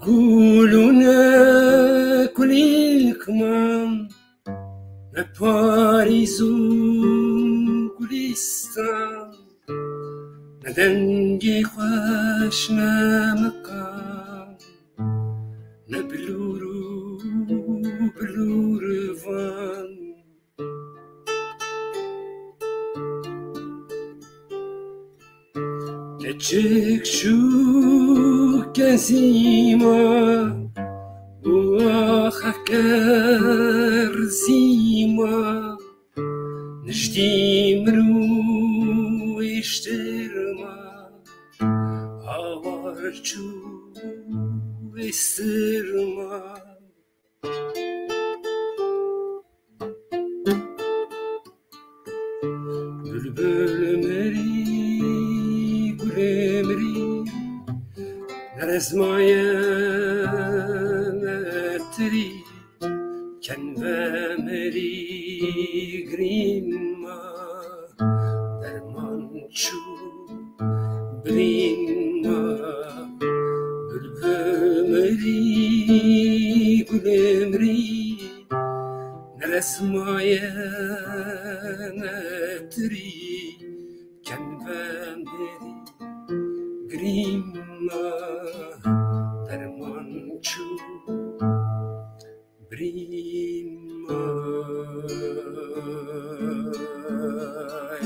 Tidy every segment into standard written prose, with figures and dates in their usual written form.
گلونه کلیکمان نه پاریز و گلستان نه دنگی خوش نه مقام نه بلور و بلوروان نه چک شوکن زیما و آخکر زیما نجدی منو اشترما آوارچو استرما بلبل مری گل مری نرزمایم تری کن و مری گریما درمان چو بریما بلبل مری گل مری نرزمایم تری کن و مری گریما درمان چو بريما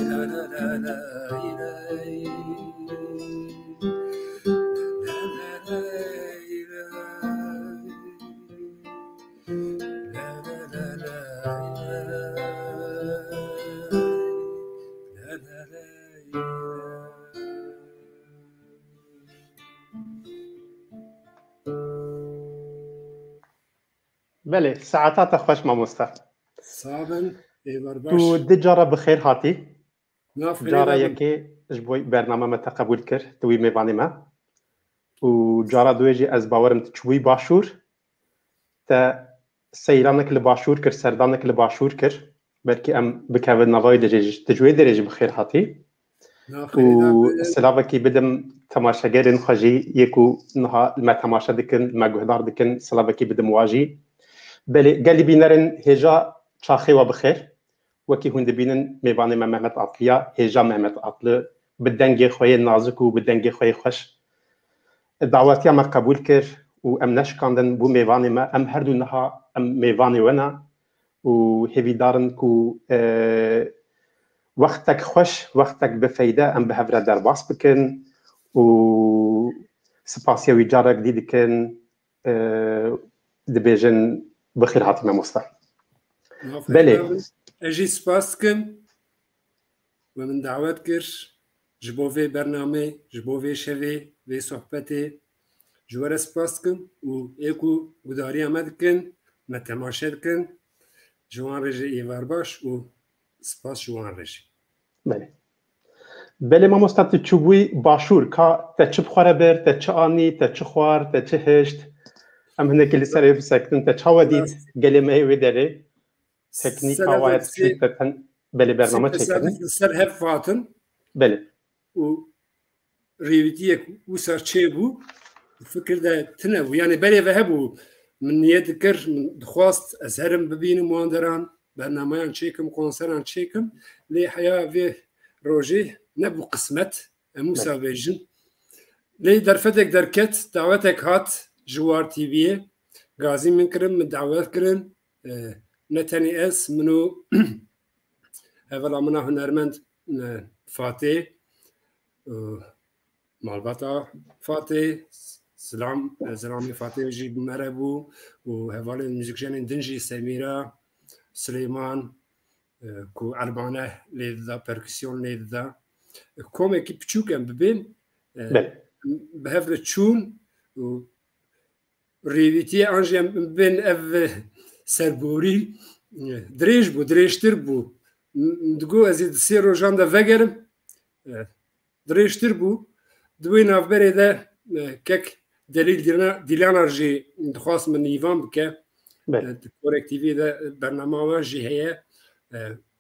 لا لا لا لا بله ساعتات خوش ماموستا صابن ایوار باش تو دی جارا بخیر هاتی ناف جارا یکی جبوی برنامه ما تقبل کرد توی میوانی ما و جارا دویجی از باورم تچوی باشور تا سیرانک لباشور کر سردانک لباشور کر بلکه ام بکاود نوای دجیج تجوی درجه بخیر هاتی و سلاوکی بدم تماشاگرین خواجی یکو نها ما تماشا دکن ما گهدار دکن سلاوکی بدم واجی بله قال بينرن هجا شاخي وبخير وكي هون دبينن ميواني ما محمد عطليا هجا محمد عطل بالدنجي خويا نازك وبالدنجي خويا خوش دعواتي ما قبول كر وامناش كاندن بو ميواني ما ام هردو نها ام ميواني وانا وهيفي دارن كو وقتك خوش وقتك بفايدة ام بهفرة درباس بكن و سباسيا ويجارة جديد كن دبيجن بخير هاتي مصطفى بله اجي سپاسكم ومن دعوت كر جبوفي برنامه جبوفي شوي في صحبتي جوار سپاسكم و ايكو گداري امدكن ما تماشدكن جوان رجي ايوار باش و سپاس جوان رجي بله ما مصطفى تشوي باشور كا تچ بخوره بر تچ اني تچ خوار تچ هشت ام هناك اللي صار بسكتن تشاوديت قال ما هي داري تكنيك واحد شتتن بله برنامج تكني سر هف فاتن بله و ريوتيك وسارتشيبو فكر ده تنو يعني بله وهبو من يذكر من خواست ازهرم ببين مواندران برنامجان تشيكم كونسران تشيكم لي حياه في روجي نبو قسمت موسى فيجن لي درفتك دركت دعوتك هات جوار تي في غازي من كرم من دعوات كرم نتني اس منو هذا منا هنرمند فاتي مالباتا فاتي سلامي فاتي جيب مربو وهذا الموسيقيين دنجي سميرة سليمان كو أربعة لذا بركسيون لذا كوم اكيب تشوكم ببين بهذا تشون ريفيتي انجم بين اف سربوري دريشتر بو دغو ازيد سيرو جاندا فغرم دريشتر بو دوين افبري ده كك دليل ديلانا جي خاص من ايفان بك كوريكتيفي ده برنامج جي هي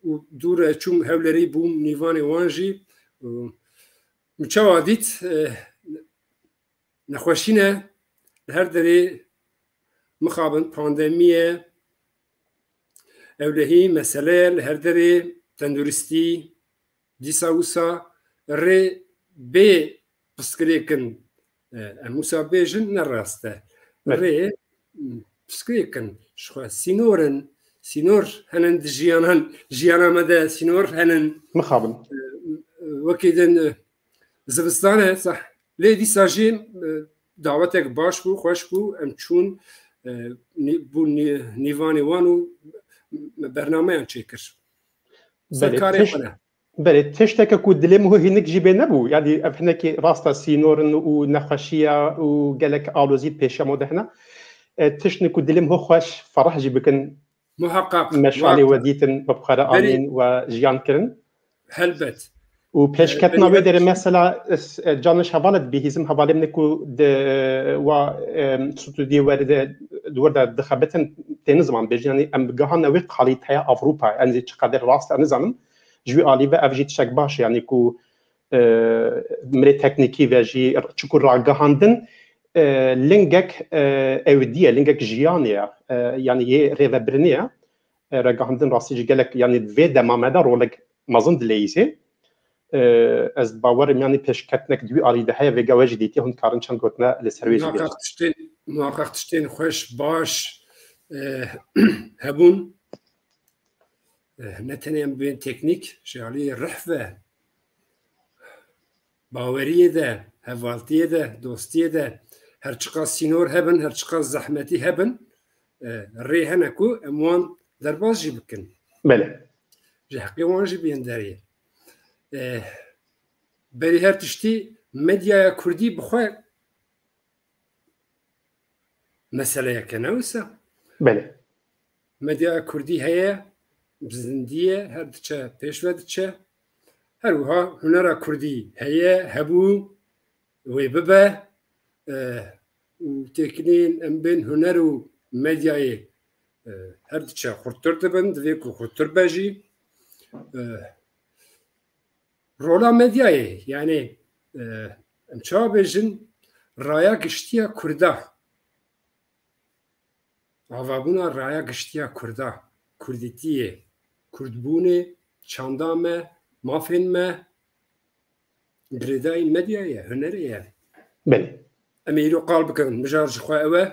ودور چوم هولري بوم نيفاني وانجي متشاوديت نخوشينه her derê mixabin pandemiye evlehî meseleye li her derê tenduristî dîsa wisa rê bê piskirêkin em wisa bêjin ne rast e rê piskirêkin ji xwe sînor henin di jiyana me de sînor henin mixabin wekî din zivistan e lê dîsa jî dawetek baş bû xweş bû em çûn bû nîvanê wan û bernameyan çêkir serkarê xwe ne Belê tişteke ku dilê min hînik jî bê nebû yani ev hinekî rasta sînorin û nexweşiya û gelek alozî pêşa me de hene tiştê ku dilê min xweş ferah jî bikin muheqqaq meşalê we dîtin bixwara anîn we jiyan kirin helbet û pêşketina wê derê mesela caniş hevalet bihîzim hevalê min ku wa stûdî were de dur da dixebitin têne ziman bêjin yani em bigihane wê kalîteya Avropa em çi qeder rast nizanim ji wî alî ve ev jî tişek baş yani ku mirê teknîkî ve jî çiku ragihandin lingek ewdiye lingek jiyanê ye yani yê rêvebirinê ye ragihandin rastî jî gelek yani vê dema me de rolek mezin dileyîsê ez bawerim yani pêşketinek di wî alî de heye vêga we jî dîtî hûn karin çend gotine li ser wê jî muhaqqaq tiştên xweş baş hebûn ne tenê em bên teknîk ji aliyê rih ve baweriyê de hevaltiyê de dostiyê de her çiqa sînor hebin her çiqa zehmetî hebin rê hene ku em wan derbas jî bikin ji heqê wan jî bên derê berî her tiştî medyaya Kurdî bixwe meseleyeke ne wisa medyaya Kurdî heye zindiye her diçe pêşve diçe her wiha hunera Kurdî heye hebû wê bibe û têkiliyên em bên huner û medyayê her diçe xurttir dibin divê ku xurttir be jî rola medyayê yani em çawa bêjin raya giştiya Kurda avabûna raya giştiya Kurda Kurdîtiyê Kurdbûnê çanda me mafên me girêdayî medyayê ye hunerê ye em ê îro qal bikin mijar ji xwe ew e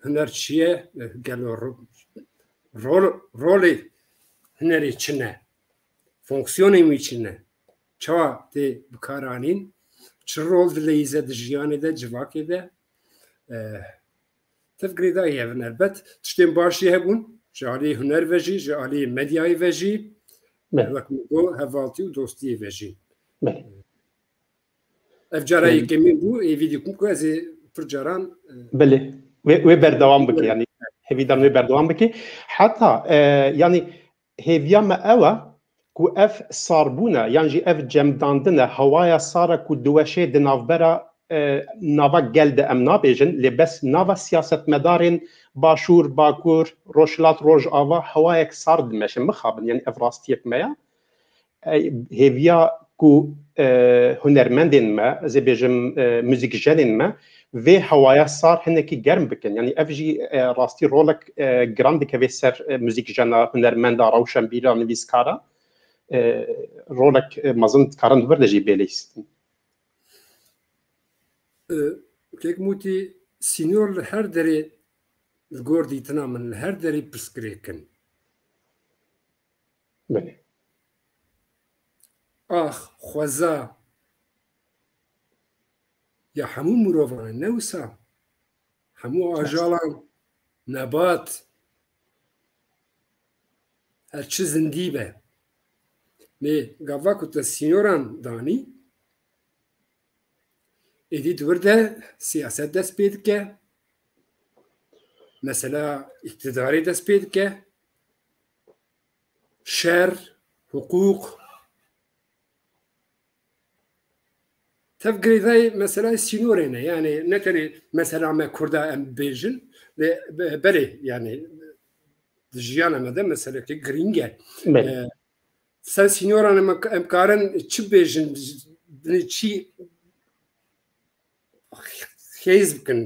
huner çi ye gelo rolê hunerê çi ne fonksiyonê wî çi ne çawa tê bikaranîn çi rol dileyîze di jiyanê de civakê de tev girêdayî ye huner bet tiştên başî hebûn ji aliyê huner ve jî ji aliyê medyayê ve jî wek min got hevaltî û dostiyê ve jî ev cara yekemîn bû êvî dikim ku ez ê pir caran wê berdewam bike yani hevîdan wê berdewam bike heta yani hêviya me ew e ku ev sarbûne yan jî ev cemdandine hewaya sar ku diweşê di navbera nava gel de em nabêjin lê bes nava siyasetmedarên Başûr Bakur Rojhilat Rojava hewayek sar dimeşin mixabin yani ev rastiyek me ye hêviya ku hunermendên me ez ê bêjim muzîkjenên me vê hewaya sar hinekî germ bikin yani ev jî rastî rolek giran dikeve ser muzîkjena hunermenda rewşenbîra nivîskara rolek mezin karin wir de jî bêlîstin tekmûtî sînor li her derê li gor dîtina min li her derê pirsgirêkin ax xweza ya hemû mirovan ne wisa hemû ajalan nebat her çi zindî be lê gava ku te sînoran danî êdî di wir de siyaset dest pê dike mesela iktidarê dest pê dike şer hukûq tev girêdayê meselay sînorê ne yani ne tenê mesela me Kurda em bêjin belê yani di jiyana me de meselekê girîng e sen sînoran em karin çi bêjin çi خیز بکن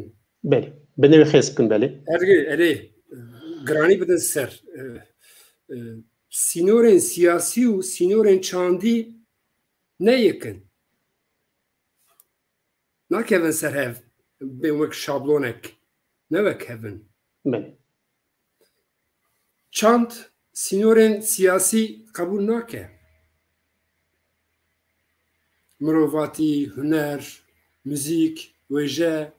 بله بنوی خیز بکن بله اره گرانی بدن سر سینورên siyasî û sînorên çandî neyekin nakevin ser hev bên wek şablonek nevek hevin بله çand sînorên siyasî qebûl nake mirovatî huner müzik wêje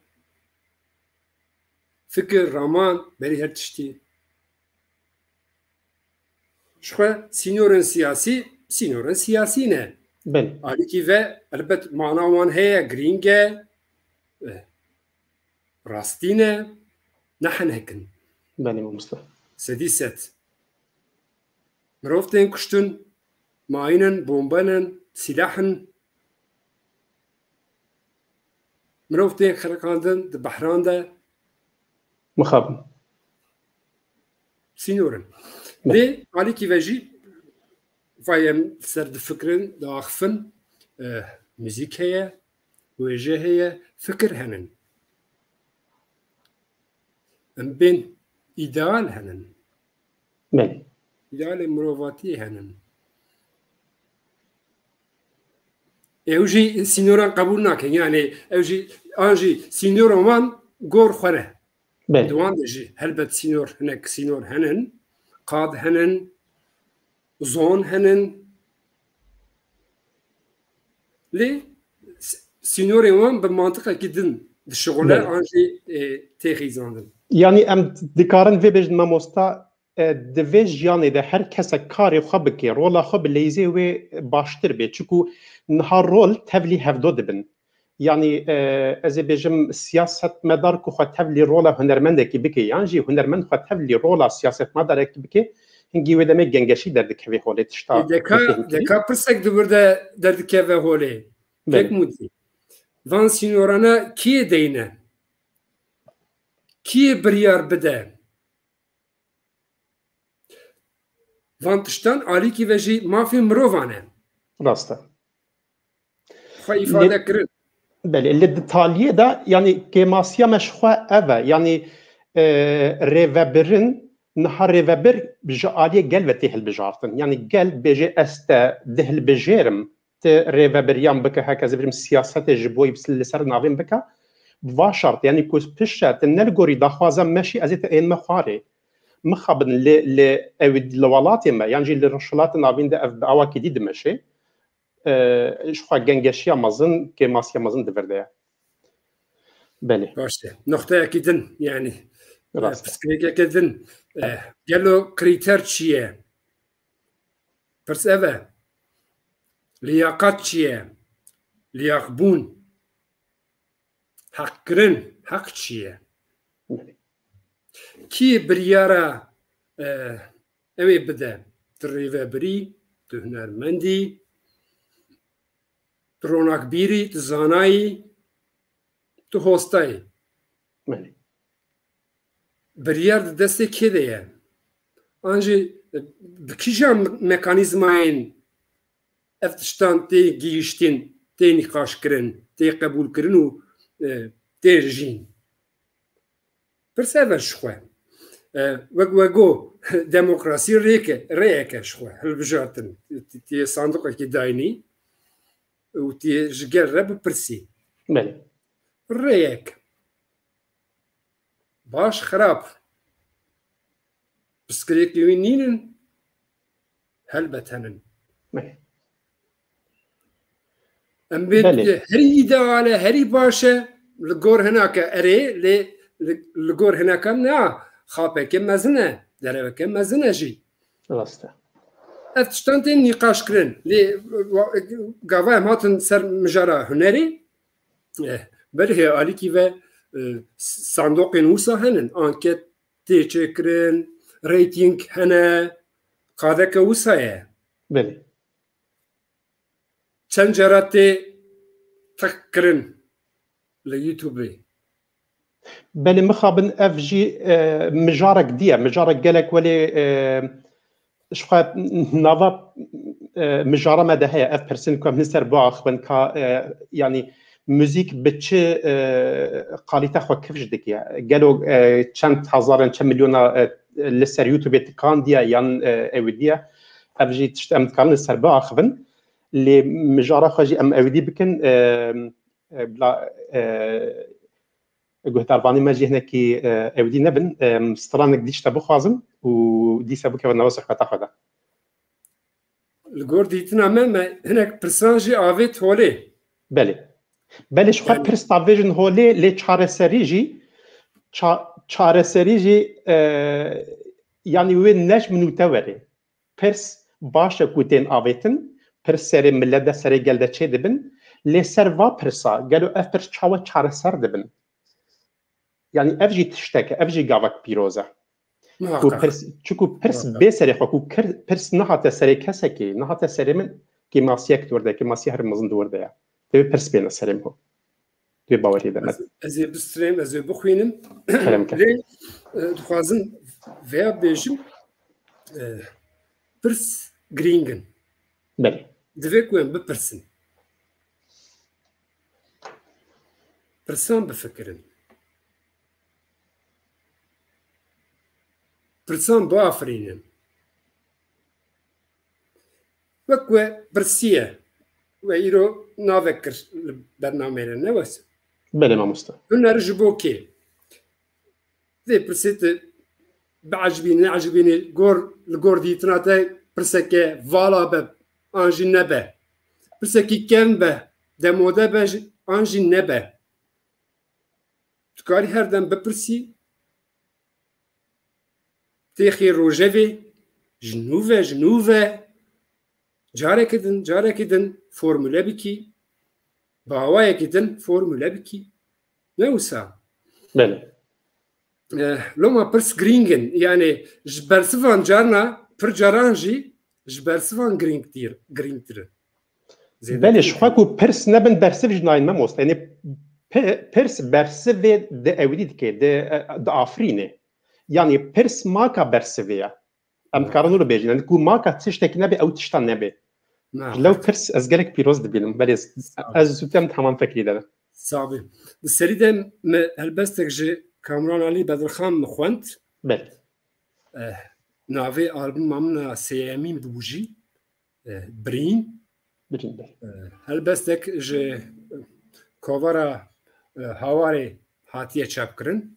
fikir raman berî her tiştî şixwe sînorên siyasî ne بله alîkî ve elbet mana wan heye girîng e rastî ne nehin hekin بله مصطفى sedî set mirov tên kuştin mayînin bombenin silahın mirov tên xiriqandin di behran de مخابن sînorin lê alîkî ve jî vayem ser difikirin diaxivin müzik heye wêje heye fikir henin em bên îdeal henin بله idealê mirovatiyê henin ew jî sînoran qebûl nakin yani ew jî an jî sînora wan gor xwe ne بله Diwan de jî helbet sînor hinek sînor henin qad henin zon henin lê sînorên wan bi mantiqekî din dişiqule Evet. an jî tê xîzandin yani em dikarin vê bêjin mamosta di vê jiyanê de her kesek karê xwe bike rola xwe bi leyzê wê baştir bê çikû niha rol tevlî hevdo dibin yani ez ê bêjim siyasetmedar ku xwe tevlî rola hunermendekî bike yan jî hunermend xwe tevlî rola siyasetmedarekî bike hingî wê demê gengeşî derdikeve holê tişta deka pirsek dibir de derdikeve holê tek mutî van sînorana kî deyne kî biryar bide van tiştan alîkî ve jî mafê mirovan e rasta xwe îfade kirin بله اللي دتاليه ده يعني كماسيا مشخوا اوا يعني ريفبرن نهار ريفبر بجاليه قال وتهل بجارتن يعني قال بيجي است دهل بجيرم ت ريفبريان بك هكذا برم سياسات جبوي بس اللي سر نافين بك باشرت يعني كوس بشات نلغوري داخوازا ماشي ازيت ان مخاري مخابن ل الولات ما يعني الرشلات نافين ده اف اوا كدي ماشي شخوا gengeşiya mazın kemasya mazın divirde. Beli. Başta. Noktaya din yani. Rast. Psikolojik din. Gelo kriter çiye. Perseve. Liyakat çiye. Liyakbun. Hakkırın. Hak çiye. Ki bir yara evi bide. Trive biri. Tühnermendi. Ronakbiri, zanayî, tu hostayî. Biryar di destê kê de ye? An jî bi kîjan mekanîzmayên ev tiştan tê gihîştîn, tê nîqaşkirin, tê qebûlkirin û tê jîn. Pirsever ji xwe. Wek wego demokrasî rêyeke ji xwe hilbijartin. Tê sanduqekî dayînî û tê ji gel re bipirsî. Rêyek. Baş xerab. Piskirêkê wî nînin helbet henin. Em bê herî îdeal e, herî baş e li gor hinake erê lê li gor hinekan ne xapekê mezin e, dereveke mezin e jî. Ev tiştan tên nîqaşkirin lê gava em hatin ser mijara hunerê berê alîkî ve sandoqên wisa henin anket tê çêkirin reyting hene qadeke wisa ye çend cara tê tek kirin li YouTubeê belê mixabin ev jî mijarek diye mijarek gelek welê ji xwe nava mijara me de heye ev pirsin ku em hin ser biaxivin ka yanî موزیک به چه قالیته خو کفش دکیه گلو چند هزارن چند میلیون لسر یوتیوب تکان دیا یان اودیا افجی تشتم تکان سر با آخون لی مجاره خواجی ام اودی بکن بلا گهتربانی مجی هنکی اودی نبن سترانك دیش تبو خوازم و دیسا بو که و نواسخ بتا خدا الگور دیتنا من هناك برسانجي آوید هوله بله شخوا پرستاویجن هوله لی چاره سریجی یعنی وی نش منوته وره پرس باشه کوتین آویتن پرس سری ملت ده سری گلده چه دبن لی سر وا پرسا گلو اف پرس چاره سر دبن یعنی افجی تشتکه افجی گاوک پیروزه چکو پرس بسری خو پرس نهات سری کسه کی نهات سری من کی ماسیک دورده کی ماسی هر مزن دورده یا تو پرس بین سریم هو تو باوری ده از بستریم از بخوینم خوازن ویا بیشم پرس گرینگن بله دوی کویم بپرسن پرسان بفکرن پرسان با آفرینن وکوه برسیه و ایرو ناوکر برنامه را نوست بله ما مستر هنر جبو که ذي برسيت بعجبيني عجبيني الجور ديتنا تاي برسكي فالا به انجي نبه برسكي كم به دموده به انجي نبه تكاري هر دم بپرسي تيخي روجوي جنوبه جاره كدن فورمولا بكي باوايا كدن فورمولا بكي نوسا بله لما برس گرینگن یعنی جبرسوان جارنا پر جارانجی جبرسوان گرینگ تر بله شخوا کو پرس نبن برسف جناین مموست یعنی پرس برسف ده اودی دکه ده آفرینه یعنی پرس ماکا برسفیه ام کارانو رو بیجین یعنی کو ماکا تشتک نبی او تشتان نبی لو پرس از گلک پیروز دبینم بله از زودم تمام فکری دارم صعبه السری ده هلبستك جي كامران علي بدرخان مخوانت بله ناوي ألبوم مامنا سيامين بوجي برين بله هلبستك جي كوفرا هواري هاتيه چاپ کرن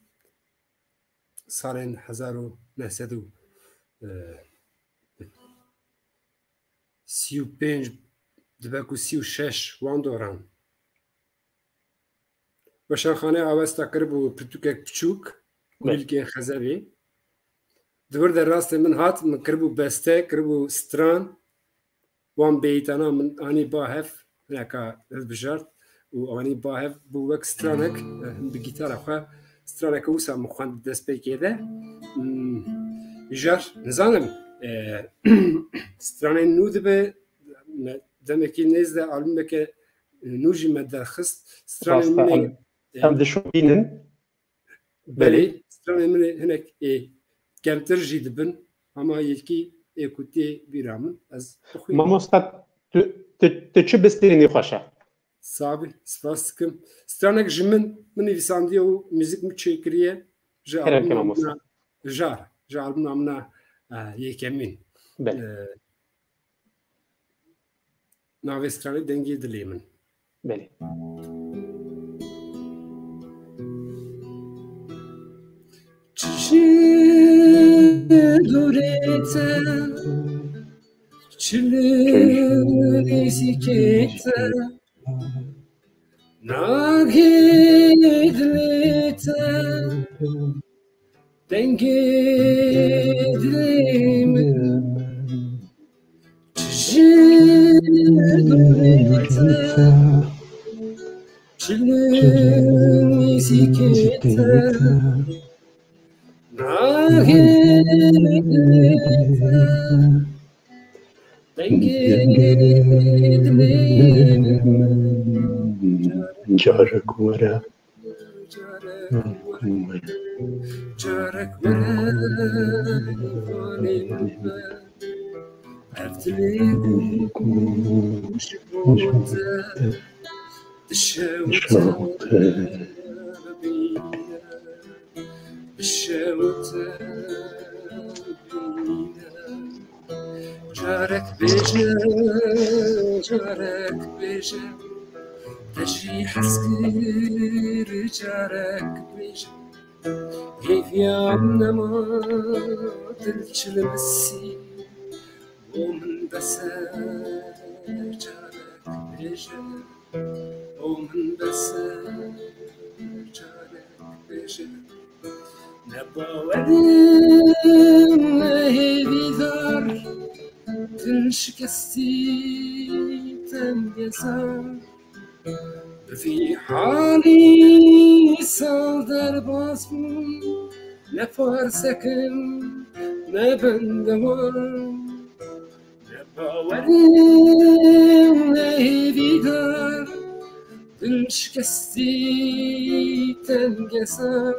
سالين 1935 دبكو 36 وان دوران بشانخانه آوستا کربو پرتوکک بچوک ملکی خزبی دور در راست من هات من کربو بسته کربو ستران وان بیتانا من آنی با هف نکا بجارت و آنی با هف بو وک سترانک بگیتار خواه سترانک اوسا مخوان دست پیکی ده جار نزانم سترانه نو دبه دمکی نیزده علم بکه نوجی مدرخست سترانه منه هم دشوبينن بله سترانه منه هناك كمتر جيدبن اما يلكي ايكوتي بيرامن از ما مستد تشو بستيريني خوشا صعب سپاسكم سترانك جمن من نویسندی و موزیک متشکریه جار albumna yekemmin navê stranê dengê dilê min belê durete çilêsikete nagedlete dengedlimin çilêdurete çilêsikete Jarak wara تشوت بشوت جارك بيجا جارك بيجا تجي حسكر جارك بيجا كيف يا عمنا ما قلتش لمسي ومن بسار جارك بيجا ومن بسار جارك بيجا نبا ودين هيدي دار تنشكستي تنقصر في حالي صدر باسم نفر سكن نبندور نباورين هيدي دار تنشكستي تنقصر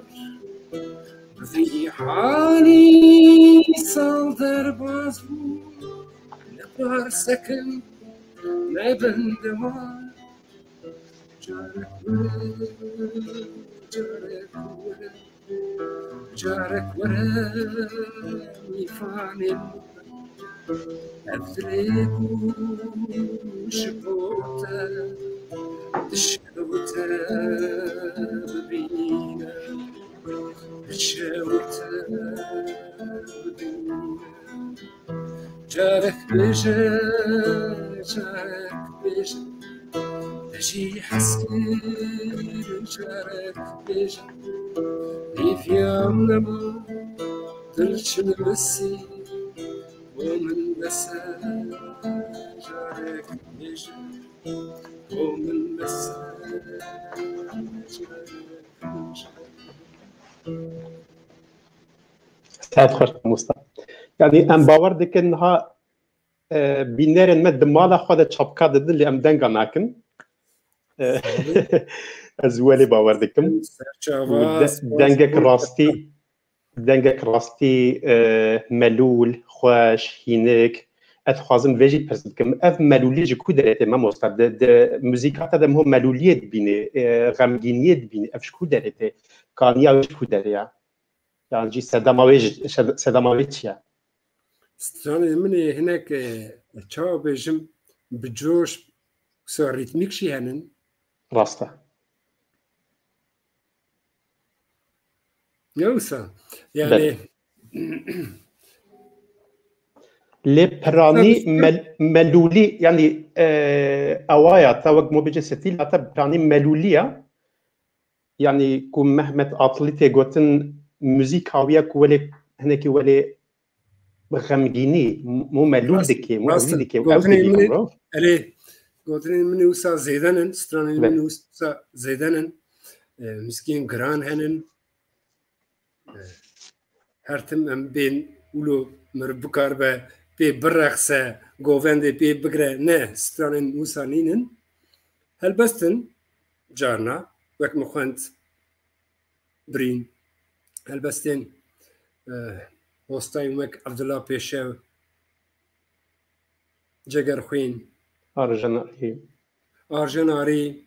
في حالي صدر باسم نفر سكن نبندور جارك ورا ميفاني أفريق وشبوتا تشوتا ببينا تشوتا ببينا جارك بيجا جارك بيجا تجي حسكر جارك بيجا كيف يا عمنا طلش نمسي ومن بسا جارك بيجا ومن بسا جارك بيجا. سعد خوش مصطفى يعني ام باور دكنها بينيرن مد مالا خود چاپکا ددن اللي ام دنگا ناكن از ولی باور دکم دنگك راستي ملول خوش هينك اتخوازم ويجي برسدكم اف ملولي جكو دريتي ما مستعد موزيكات دم هم ملوليت بيني غمگينيت بيني اف شكو دريتي كانيا شكو دريا يعني جي سداماويتشيا ستراني مني هناك تشاو بجم بجوش سو ريتميك شي هنن راستا يوسا يعني لي براني ملولي يعني اوايا توق مو بيجي ستيل اتا براني ملوليا يعني كون مهمت اطلتي قوتن موزيك هاويا كولي هناك ولي غمگيني مو ملول دكي مو دكي قوتني مني وسا زيدانن ستراني مني وسا زيدانن مسكين جران هنن هرتم ام بين ولو مربكار با بي برخسا گووند بي بگره نه سترانن وسا نينن هلبستن جارنا وك مخوند برين هلبستن هوستاين وك عبد الله بيشاو جگر خوين آرژناری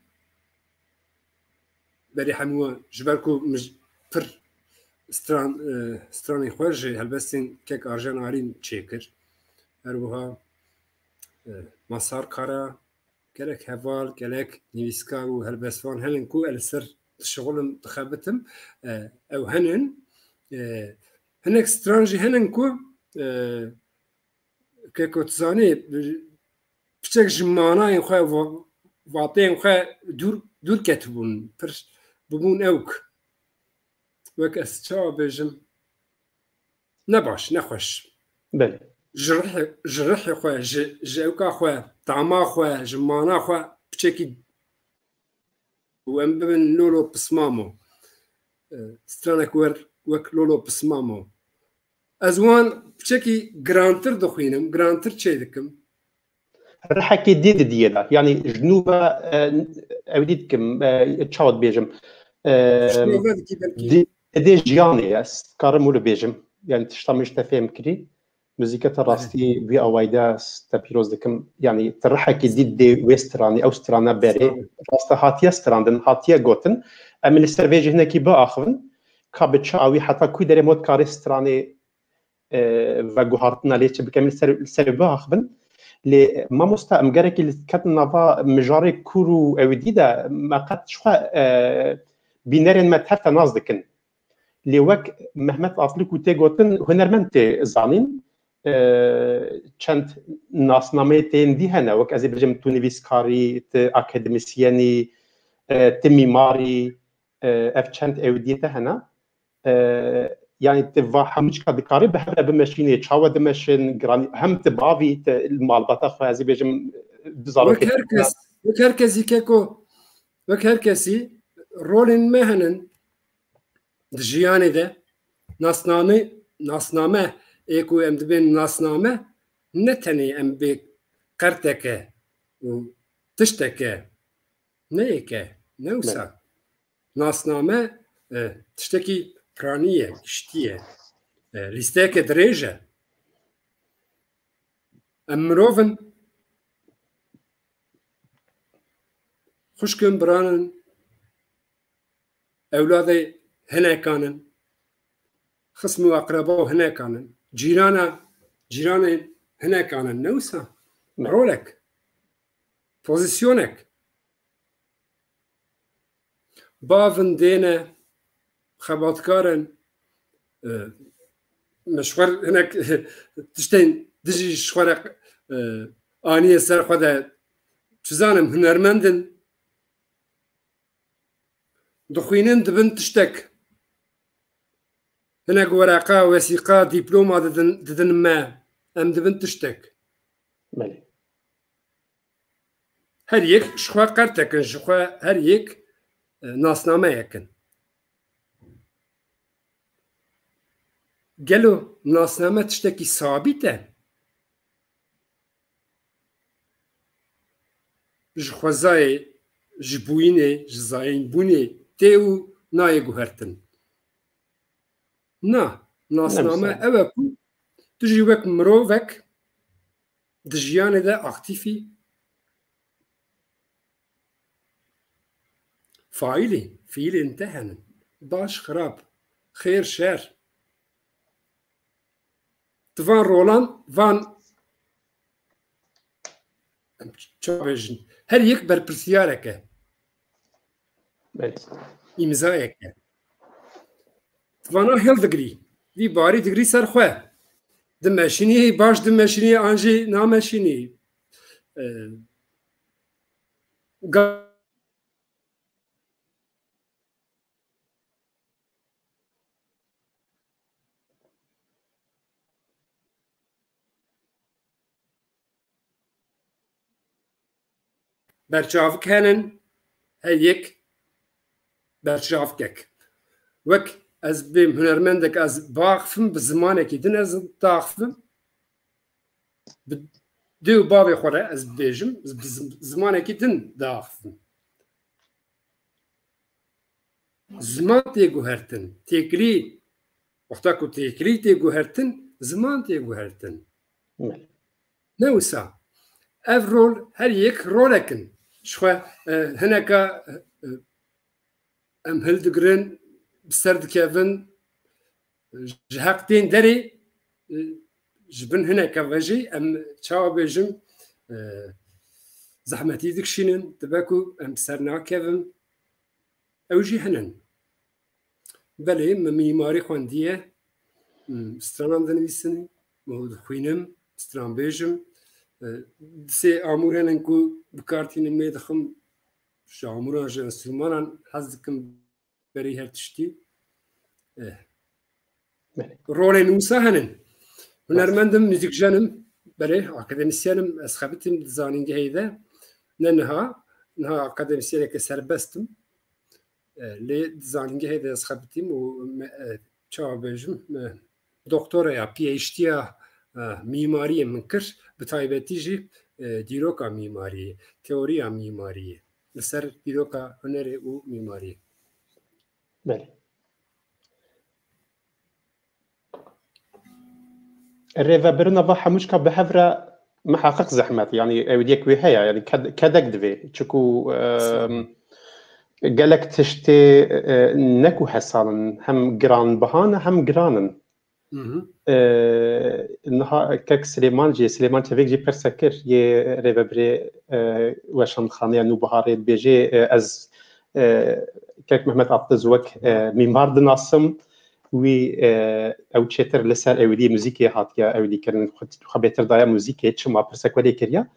بری همو جبرکو پر استرانی خوش هلبستین که آرژناری چیکر هروها مسار کارا گلک هوال گلک نویسکار و هلبستوان هلن کو السر شغلم تخبتم او هنن هنک استرانجی هنن کو که کتزانی بچک جمانای خواه واطین خواه دور کتبون پر ببون اوک وک از چا بجم نباش نخوش بله جرح خواه جوکا خواه طعما خواه جمانا خواه بچکی و ام ببن لولو بسمامو سترانک وک لولو بسمامو ازوان بچکی گرانتر دخوینم گرانتر چه دکم رحكي ديدا يعني جنوبا اوديتكم تشاود بيجم دي جياني كارمول بيجم يعني تشتمش تفهم كري موزیکە ڕاستی بێ ئەوایدا تە پیرۆز دەکەم ینی تڕحێکی دیت دێ وێسترانی ئەو سترانە بەرێ ڕاستە هاتیە ستراندن هاتیە گوتن ئەم لە سەرێژی هەنێکی بەئاخون کا بچ ئاوی حتا کوی دەرێ مۆت کارێ سترانێ و گوهارتنا لێ چ بکەم سەر بەئاخبن لێ مامۆستا ئەم گەرێکی کەتن ناوا مژارێ کوور و ئەویدیدا مەقەت شخوا بینەرێن مە هەرتە ناز دکن لێ وەک مەحمەد ئاسلیک و تێ گوتن هونەرمەند تێ زانین چەند ناسنامەیە تێندی هەنە وەک ئەزێ بژم تو نویسکاری تو ئاکادمیسیەنی تو میماری ئەف چەند ئەودیەتە هەنە يعني تبغى حمش كذكاري بحب بمشيني تشاود مشين جراني هم تبغى المال بتاخذ هذه بيجم بزارك وكركزي كيكو وكركزي رولين مهنن دجياني ده ناسنامه ايكو ام دبين ناسنامه نتني ام بي قرتك وتشتكى نيكه نوسا ناسنامه تشتكي کرانیه کشتیه لیسته که دریجه امروفن خوشکن برانن اولاد هنه کانن خصم و اقربا هنه کانن جیران هنه کانن نوسا رولک پوزیسیونک باون دینه خباتکارن مشوار هناك تشتين دجي شوارق آنية سر خدا چزانم هنرمندن دخوينن دبن تشتك هناك ورقة وثيقة دبلومة ددن ما ام دبن تشتك مالي هر يك شخوا قرتكن شخوا هر يك ناسنامه يكن گلو ناسنامه تشتكي ثابته جخوزای جبوینه جزاین بونه تیو نای گوهرتن نا ناسنامه اوه کو تجي وك مروفك دجيانه ده اكتيفي فعيل انتهن باش خراب خير شر van Roland van her yek berpirsiyareke imzayeke vana hel digri vî barî digrî ser xwe di meşînî baş di meşînî an jî nameşînî برچاوک هنن هر یک برچاوکک وک از بیم هنرمندک از باخفم به زمانه که دن از داخفم دیو بابی خوره از بیجم زمانه که دن داخفم زمان تیگو هرتن تیکلی وقتا که تیکلی تیگو هرتن زمان تیگو هرتن نوسا اف رول هر یک رولکن شخوا هنکا ام هلدگرن بسرد کهون جهقتين داري جبن هناك فاجي ام تشاو بيجم زحمتي دكشينن تباكو ام بسرنا كيفن اوجي هنن بله ميماري خوانديه ستران دنويسن مود خوينم ستران بيجم سي امورن كو بكارتين ميدخم شامورا جنسومانان حزكم بري هرتشتي رول نوسا هنن هنرمندم müzik canım böyle akademisyenim eshabetim zaninge heyde نها akademisyenek serbestim le zaninge heyde eshabetim o çabejim doktora ya PhD ya mimariye min kir bi taybetî jî dîroka mîmariyê teoriya mîmariyê li ser dîroka hunerê û mîmariyê الريفابرنا بها مش كبهفرة محقق زحمات يعني اوديك وهي يعني كدك دفي تشكو قالك تشتي نكو حصالا هم جران بهانا هم جرانن انها كك سليمان تفيك جي برسكر ي ريفابري واشان خانيا نو بهاري بيجي از كك محمد عبدزوك ميمار دناسم وی او چتر لسر اودی موزیکی هات یا اودی کردن خبرتر دایا موزیکی چما پرسک ولی کریا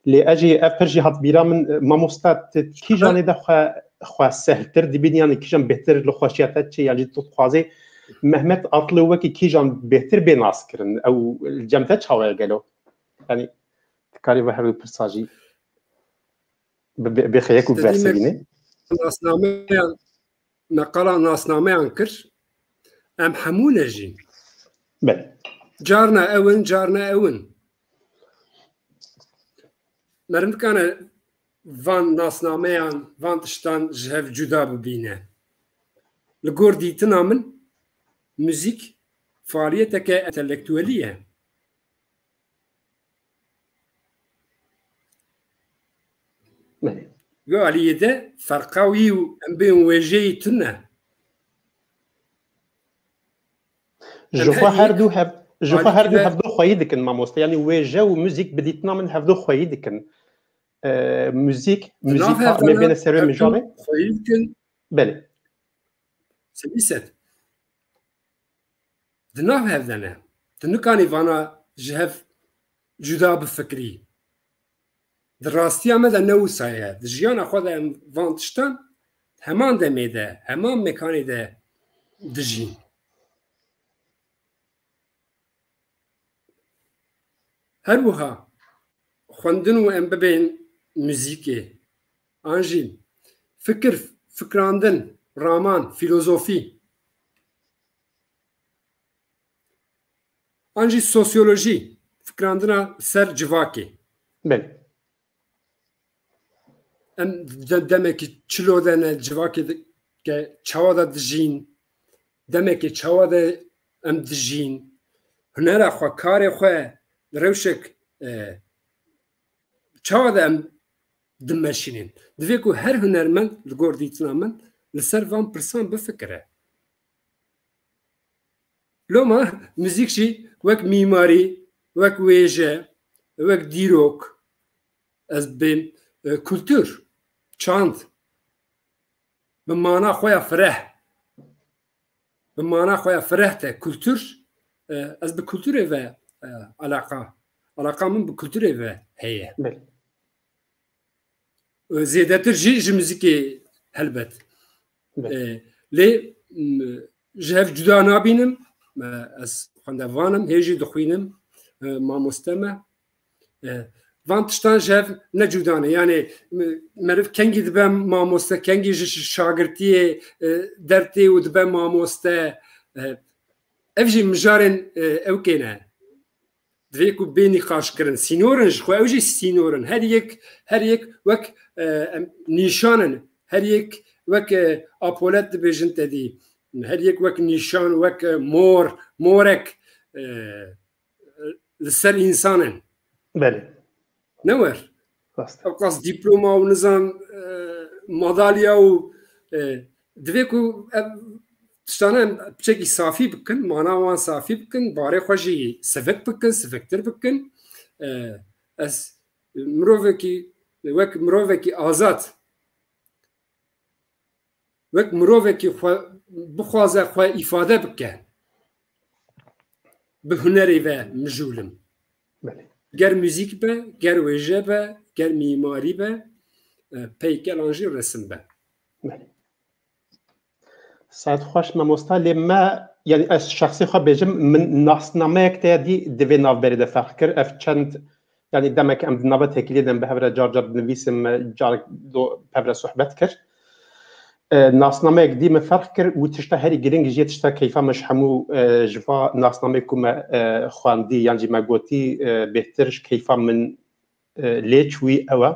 لی اجی افرجی هات بیرا من ماموستات کی جانی ده خو سهلتر دی بینیان کی جان بهتر لخوشیات چی یعنی تو خوازی محمد اطلو وکی کی جان بهتر بناس کردن او الجمته چاوی گلو یعنی کاری به هر پرساجی بخیک و برسینه ناسنامه نقلا ناسنامه انکر ام حمونه جين بله جارنا اون مرن كان فان ناسناميان فان تشتان جهف جدا ببينه لقور دي تنامن موزيك فعاليتك انتلكتوالية بله قالي ده فرقاوي ام بين وجهي تنه جو هر دو هفدو خويدكن ماموست يعني وجه وموزيك بديتنا من هفدو خويدكن موزيك ما بين السيرين مجابي خويدكن بله سبيست دناف هفدنا دنكاني فانا جهف جدا بفكري دراستي عمد نو سايا دجيانا خود فانتشتان همان دميده همان مكاني ده دجين هروها خوندن و ام ببین موزیکی انجین فکراندن رامان فیلوزوفی انجی سوسیولوژی فکراندنا سر جواکی بله ام دمکی چلو دنه جواکی که چواده دجین دمکی چواده ام دجین هنره خوا کار خوا روشك چاوده ام دمشینین دوی کو هر هنرمند لگور دیتنا من لسر وان پرسان بفکره لو ما موزیک شی وک میماری وک ویجه وک دیروک از بین کلتور چاند بمانا خویا فرح بمانا خویا فرح تا کلتور از به کلتور و علاقه من بكلتوري و هي زيادتر جي موزيكي هلبت لي جهف جدا نابينم از خواندوانم هيجي دخوينم ما مستمع وان تشتان جهف نجودانه يعني مرف كنجي دبم ما مستا كنجي شاگرتي درتي ودبم ما مستا افجي مجارن اوكينا دویکو بینی خاش کردن سینورنج خو اوجی سینورن هر یک وک نیشانن هر یک وک آپولت بیجن تدی هر یک وک نیشان وک مورک لسر انسانن بله نور اوقاس دیپلوما و نظام مدالیا و دویکو تشتانه بچکی صافی بکن مانا وان صافی بکن باره خوشی سفک بکن سفکتر بکن از مروفکی آزاد وک مروفکی بخوازه خواه ifade بکن به هنری و مجولم گر موزیک به گر ویژه به گر میماری به پیکل آنجی رسم به سعد خوش ماموستا لما يعني الشخصي خو بيجم من ناسنامه كتادي دفي نافبري ده فكر اف چند يعني دمك ام نابت هكلي دم بهبره جارجر بنويسم جارك دو بهبره صحبت كر ناسنامه دي مفكر وتشتهري جرينج جيت تشتا كيفا مش حمو جفا ناسنامه كما خواندي يعني ما قوتي بهترش كيفا من ليچوي اوا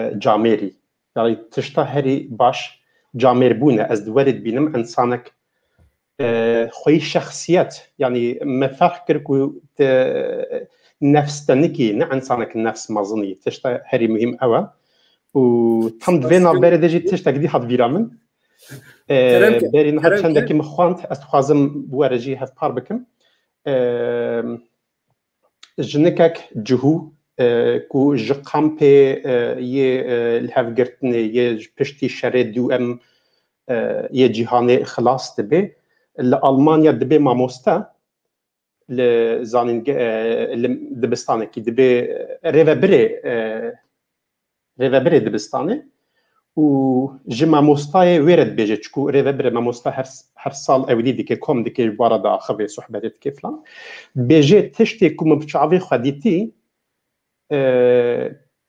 جاميري يعني تشتهري باش جامر بونه از دورد بینم انسانک خوی شخصیت یعنی مفرق کرد که نفس تنکی نه انسانك نفس مازنی تشتا هری مهم اوه و تم دوینا بره دجی تشتا گدی حد ویرامن بری نهاد چندکی مخواند از خوازم بوارجی هف پار بکم جنکک جهو کو جقام په یه الهفگرتنه یه پشتی شر دو ام یه جهان خلاص دبه لألمانيا دبي ماموستا لزانين دبستاني كي دبي ريفابري دبستاني و جي ماموستاي ويرد بيجي تشكو ريفابري ماموستا هر سال اودي ديكي كوم ديكي باردا خبي صحبتي كيف فلان بيجي تشتي كوم بتشعبي خديتي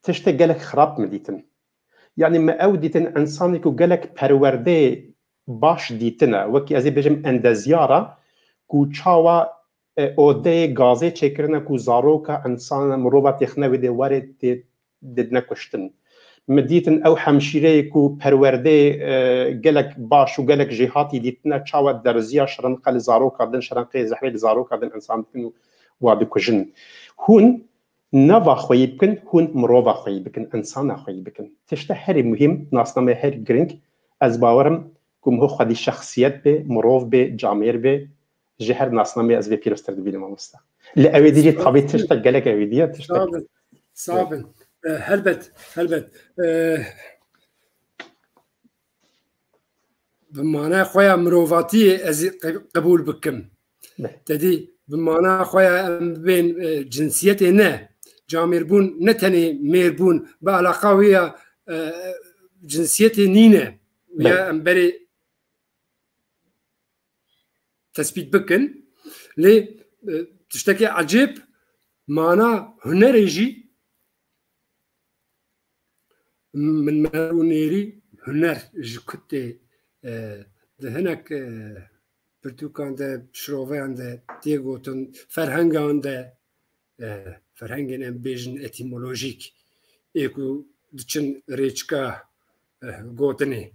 تشتي قالك خراب مديتن يعني ما اوديتن انسانك وقالك پرورده باش دیتنه وکی از بجم اندازیارا کو چاوا اوده گازه چکرنه کو زاروکا انسان مروبا تخنوی دی وارد ددنه کشتن مدیتن او همشیره کو پرورده گلک باش و گلک جهاتی دیتنه چاوا درزیا شرنقه لزاروکا دن شرنقه زحوی لزاروکا دن انسان دن وادو کجن هون نوا خویی بکن هون مروبا خویی بکن انسان خویی بکن تشته هری مهم ناسنامه هری گرنگ از باورم كم هو خدي شخصيات به مروف به جامير به جهر ناسنامي از به پیرستر دبیل مامستا لأويدي طبيعي تشتغل جالك أويدية تشتغل صعب هلبت بمعنى خويا مروفاتي از قبول بكم تدي بمعنى خويا بين جنسيتي نه جامير بون نتني ميربون بعلاقة ويا جنسيتي نينه ويا امبري تثبيت بكن لي تشتكي عجيب معنا هنر يجي من مارونيري هنر جكتي هناك برتوكان ده شروفان ده تيغوتن فرهنگان ده فرهنگن ام بيجن اتيمولوجيك ايكو دچن ريچكا گوتني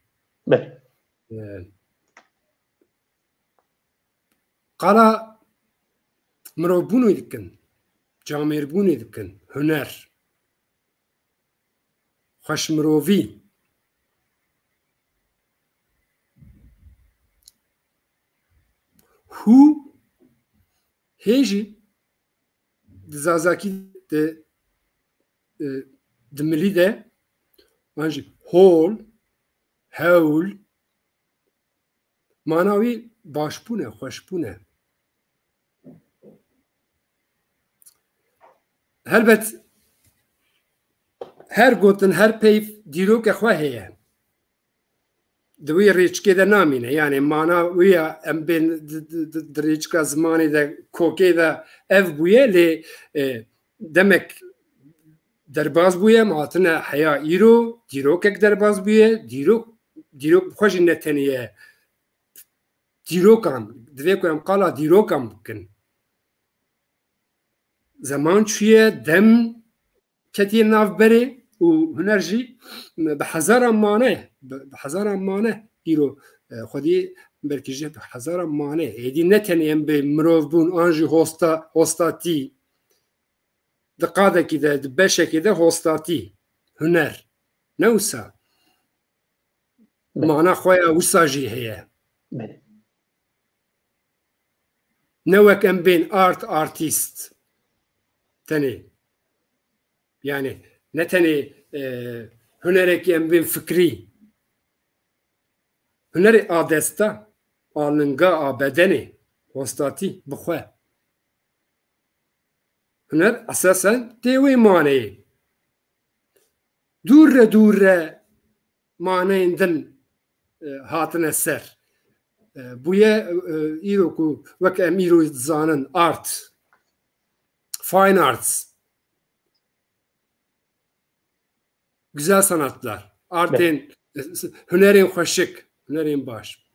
قال مروبونو يدكن جامير بونو يدكن هنر خوش مروفي هو هيجي دزازاكي دملي ده مانجي هول هول معناوي باشبونه خوشبونه هلبت هر گوتن هر پیف دیروک خواهیه دوی ریچکی ده نامینه یعنی معنا ویا ام بین ریچکا زمانی ده کوکی ده اف بویه لی دمک درباز بویه ماتنه حیا ایرو دیروکک درباز بویه دیروک خوش نتنیه دیروکم دوی کویم قالا دیروکم بکن زمان چیه دم کتی ناف بره و هنرجی بحزار مانه ایرو خودی برکیجه بحزار مانه ایدی نتنیم به مروف بون آنجی هستاتی دقاده که ده بشه که ده هستاتی هنر نوسا معنی خواه وسا جی هیه نوک ام بین آرتیست تنی يعني نتني هنرك ام بين فكري هنري آدستا آلنگا بدني وستاتي بخوا هنر اساسا تيوي ماني دور ماني دن هاتن السر بويا ايروكو وك اميرو زانن ارت فاين ارتس güzel sanatlar, artin, hünerin hoşik, hünerin baş.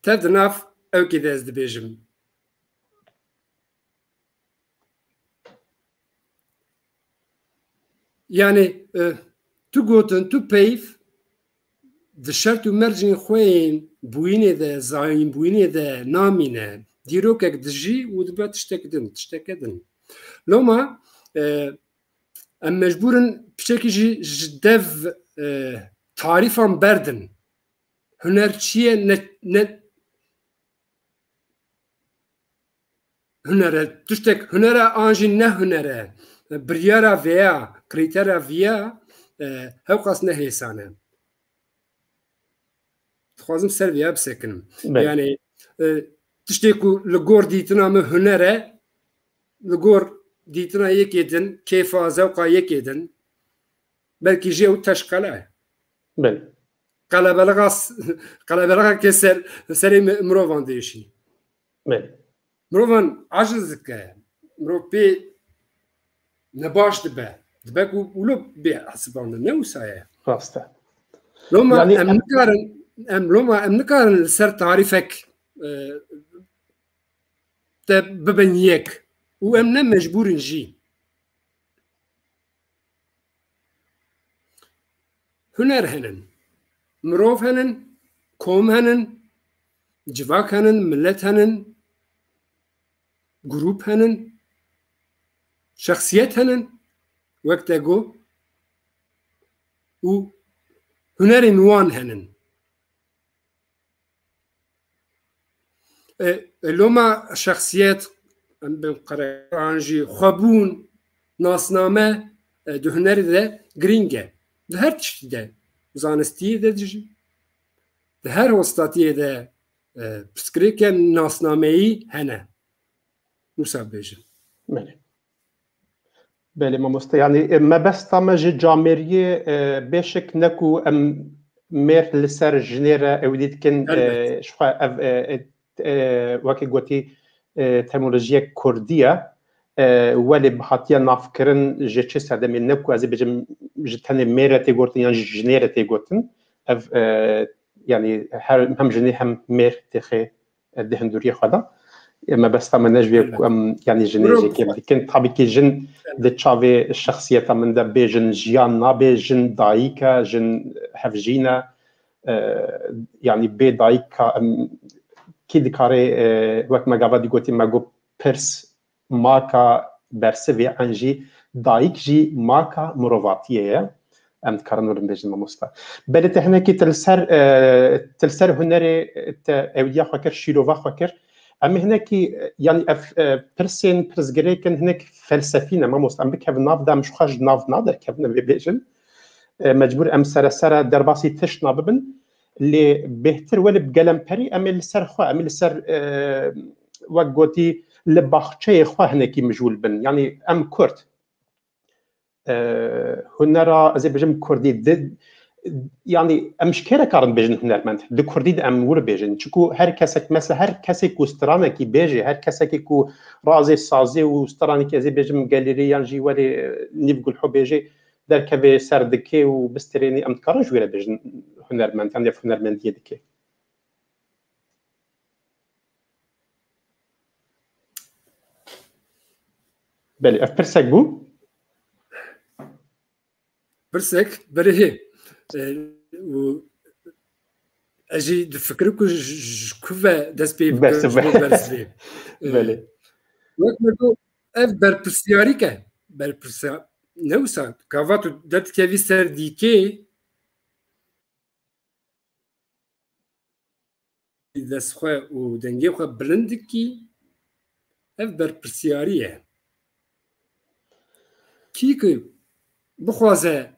Tevdinaf evkidez dibêjim. Yani tu gotin, tu peyv, دشرت و مرجین خوین بوینه ده زاین بوینه ده نامینه دیروکک دجی و دبات تشتکدن لما ام مجبورن بشكل جدف تعريفا بردن هنرچیه هنره تشتك هنره آنجي نه هنره بريارا ويا كريتيرا ويا هاو قاس نهيسانه خوازم سر ويا بسكنم يعني تشتكو لغور ديتنا من هنره لغور دیتنا یکیدن کیفا زوقا یکیدن بلکی جیو تشکله بله قلبلغا کسر سری مروان دیشی بله مروان عجز که مرو پی نباش دبه کو ولو بی حسبان نوسایه راسته لما ام نکارن سر تعریفک ببنیک و ام نه مجبورن جی هنر هنن مروف هنن قوم هنن جواک هنن ملت هنن گروپ هنن شخصیت هنن وقت اگو و هنر نوان هنن لما شخصیت قرانجی خبون ناسنامه ده هنر ده گرینگه ده هر چی ده زانستی ده دیجی ده هر وسطاتی ده پسکریک ناسنامه ای هنه مسابقه بله بله ما مست يعني ما بس تمج جامريه بشك نكو ام مير لسر جنيرا اوديت كن شو وكي قوتي ترمولوژی کردیه ولی بحاتیا نافکرن جچه ساده من نکو از بجم جتنه میره تیگورتن یا جنیره تیگورتن اف يعني هم جني هم مير تخي دهندوري خدا ما بس تم نجوي يعني جنيجي كيف كنت حابب كي جن دتشافي الشخصيه من ده بيجن جيان نابي جن دايكا جن حفجينا يعني بي دايكا کی دکاره وقت مگاوا دیگوتی مگو پرس ماکا برسوی انجی دایک جی ماکا مرواتیه ام دکارن ورم بجن ماموستا بله تهنه کی تلسر هنری اودیا خاکر شیرووا خاکر ام هنه کی یعنی پرسین پرزگریکن هنه فلسفینه ماموستا ام بکو ناف دام شخاج ناف نادر کبنه بجن مجبور ام سر درباسی تش ناببن اللي بهتر ولا بقلم بري امل سر خو امل سر وقوتي لباخشي خو هنا كي مجول بن يعني ام كرد هنرا زي بجم كردي يعني امش كيرا كارن بجن هنرمند دي كردي ام ور بجن چكو هر كسك مثلا هر كسك كوسترانا كي بيجي هر كسك كو رازي سازي وستراني كي زي بجم جاليري ينجي ولي نبقول حو بيجي در كبي سردكي وبستريني ام كارج ولا بجن هنرمند يعني هنرمنديه دكي بله اف برسك بو برسك بريه و اجي دفكركو كوفا داس بي برسبي بله وقت اف بربسياريكا بربسيا نوسا كافاتو دات كافي سرديكي دسخه و دنگه خو بلندکی اف برپرسیاریه کی که بخوازه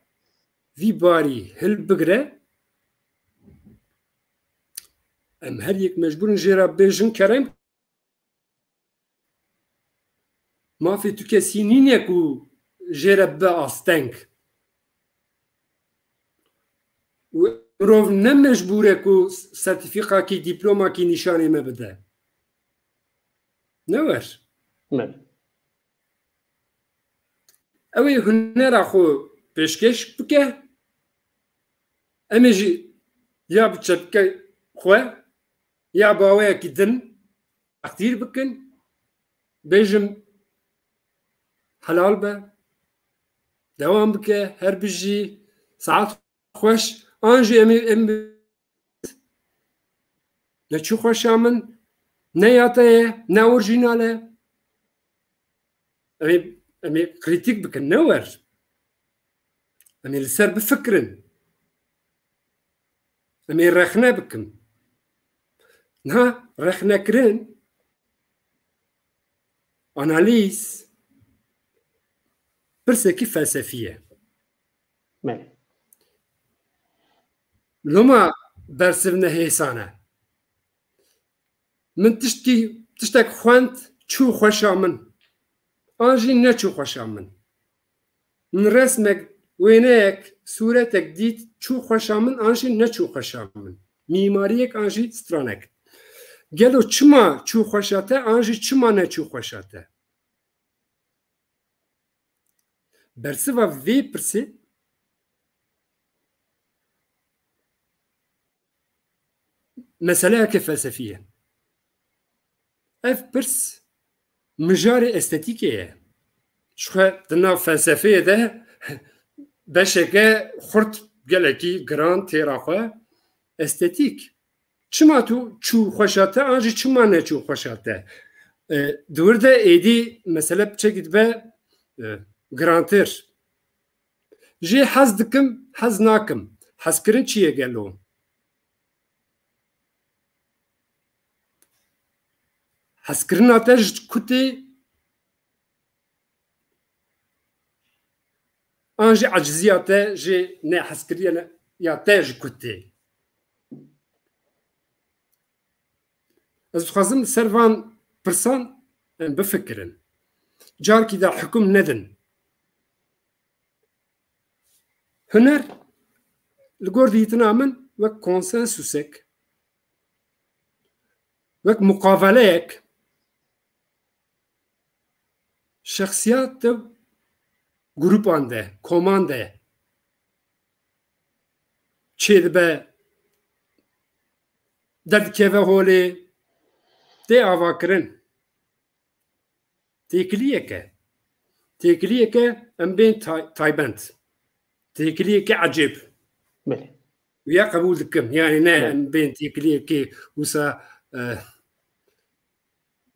وی باری هل بگره ام هر یک مجبورن جیرا بیجن کرم ما في تو کسی نینه کو جیرا با آستنگ و روف نمجبوره کو سرتیفیقا کی دیپلوما کی نشانه ما بده نور اوی هنر خو پیشکش بکه امیجی یا بچبکه خواه یا باوه کی دن اختیر بکن بیجم حلال به دوام بکه هر بجی ساعت خوش Anjı em ne çu xweşa min ne yataye ne orijinal e. Em ê krîtîk bikin ne wer. Em ê li ser bifikirin. Em ê rexne bikin. Niha rexnekirin analîz pirsekî felsefî ye. Loma bersivne hêsane. Min tiştek xwend çû xweşa min. An jî neçû xweşa min. Min resmek wêneyek sûretek dît çû xweşa min an jî neçû xweşa min. Mîmariyek an jî stranek. Gelo çima çû xweşa te an jî çima neçû xweşa te. Bersiva vê pirsê meseleyeke felsefî ye. Ev pirs mijarê estetîkê ye. Şixwe di nav felsefeyê de beşeke xurt gelekî giran têra xwe estetîk. Çima tu çû xweşa te an jî çima neçû xweşa te. Di wir de êdî mesele piçekî dibe girantir. Jê hez dikim, hez nakim. Hezkirin çi ye gelo? Hezkirina te ji kutê an jî eciziya te jê nehezkiriya ya te ji kutê. Ez dixwazim li ser van pirsan em bifikirin. Carkî de hikûm nedin. Huner li gor dîtina min wek konsensusek, wek muqaveleyek şexsiyat de grupan de, koman de çê dibe derdikeve holê tê avakirin. Têkiliyeke. Têkiliyeke em bên taybend. Têkiliyeke ecêb. Ya qebûl dikim. Yani ne em bên têkiliyekê wisa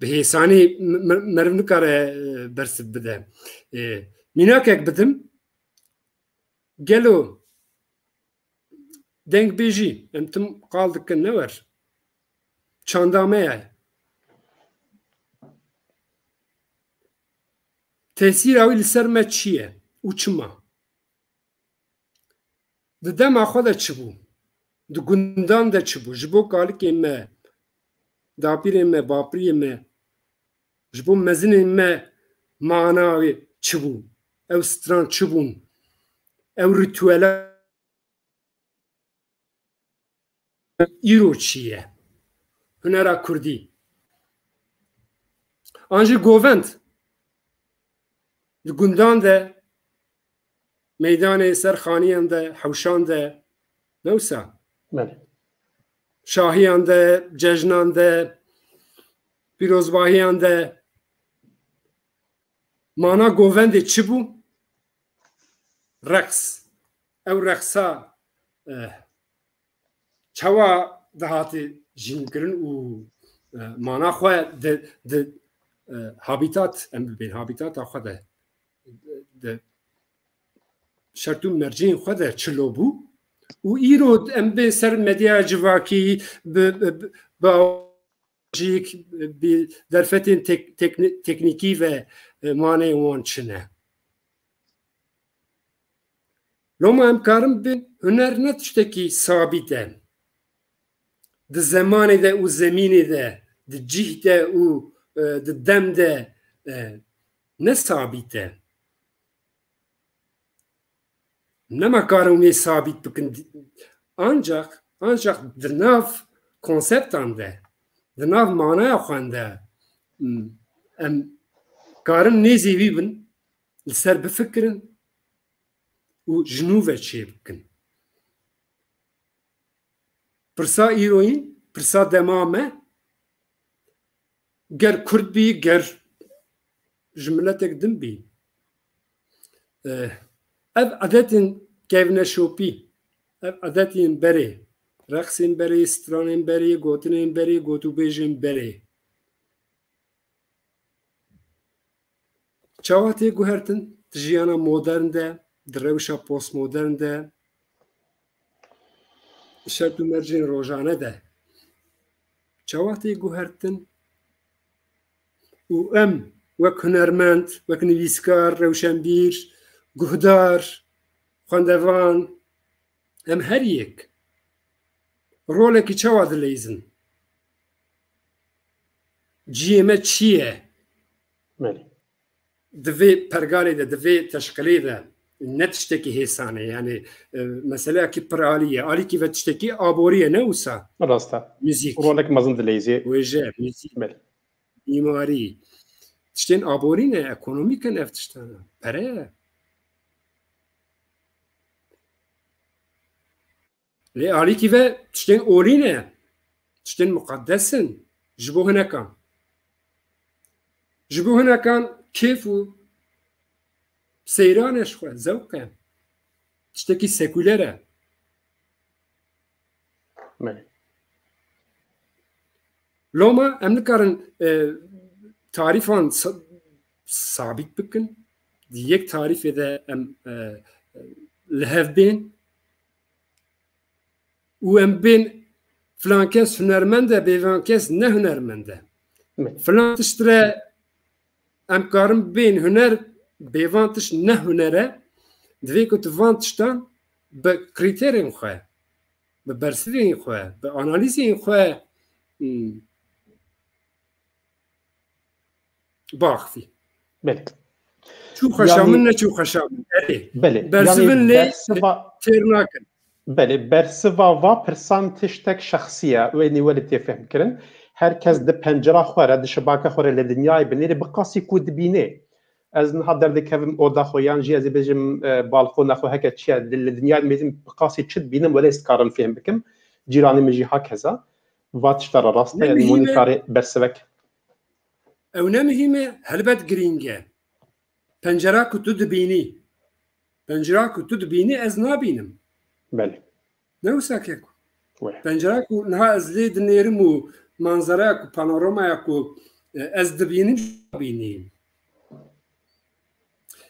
bi hêsanî meriv nikare bersiv bide. Mînakek bidim gelo dengbêjî em tim qal dikin ne wer. Çandameya tesîra wî li ser me çi ye û çima? Di dema xwe de çi bû? Di gundan de çi bû? Ji bo kalikên me, dapîrên me, bapiriyê me, ji bo mezinên me mana wê çi bû? Ew stran çi bûn? Ew ritûela îro çi ye? Hunera Kurdî. An jî govend li gundan de meydanê ser xaniyan de hewşan de newsa şahiyan de cejnan de pîrozbahiyan de mana govendê çi bû? Reqs. Ew reqsa çawa dihatî jînkirin û mana xwe di habitat em bibên habitata xwe de di şert û mercên xwe de çilo bû û îro em bê ser medya civakî bi derfetên teknîkî ve maneyên wan çi ne? Loma em karin bin huner ne tiştekî sabît e. Di zemanê de û zemînê de, di cih de û di dem de ne sabît e. Nema karin wê sabît bikin. Ancak di nav konseptan de, di nav manaya xwan de em karin nêzî wî bin li ser bifikirin û ji nû ve çê bikin. Pirsa îroyîn, pirsa dema me ger Kurd bî, ger ji miletek din bî. Ev adetên kevneşopî, عادەتین بەرێ رەقسین بەرێ سترانên berê gotinên berê gotûbêjên berê çawa tê guhertin di jiyana modern de di rewşa postmodern de şert û mercên rojane de çawa tê guhertin û em wek hunermend wek nivîskar rewşenbîr guhdar xwendevan em her yek rolekî çawa dileyzin ciyê me çi ye di vê pergalê de di vê teşkilê de ne tiştekî hêsane yani meseleyekî pir alî ye alîkî ve tiştekî aborî ye ne wisa rast e müzik rolek mezin dileyzê wêje müzik mîmarî tiştên aborî ne ekonomîk in ev tiştan pere ye lê alîkî ve tiştên orî ne tiştên muqeddes in ji bo hinekan ji bo hinekan kêf û seyran e ji xwe zewq e tiştekî sekûler e loma em nikarin tarîfan sabît bikin di yek tarîfê de em li hev bên û em bên filan kes hunermend e bêvan kes ne hunermend e filan tişt re em karin bên huner bêvan tişt ne huner e divê ku tu van tiştan bi krîterên xwe bi bersivên xwe bi analîzên xwe baxî çû xweşa min ne çû xweşa min erê bersivin lê têr nakin Belê bersiva va pirsan tiştek şexsiye wê nîwelê tê fehmkirin herkes di pencera xwe re di şibaka xwe re li dinyayê binêrê bi qasî ku dibînê ez niha derdikevim oda xwe yan jî ez ê bêjim balkona xwe heke çi ye li dinyayê mêzin bi qasî çi dibînim welê ez dikarim fêm bikim cîranê min jî hakeza va tişta re rast e yani monîkarê bersivek ew ne mihîm e helbet girîng e pencera ku tu dibînî pencera ku tu dibînî ez nabînim ne wisa ku pencera ku niha ez lê dinêrim û manzaraya ku panoramaya ku ez dibînim bînîm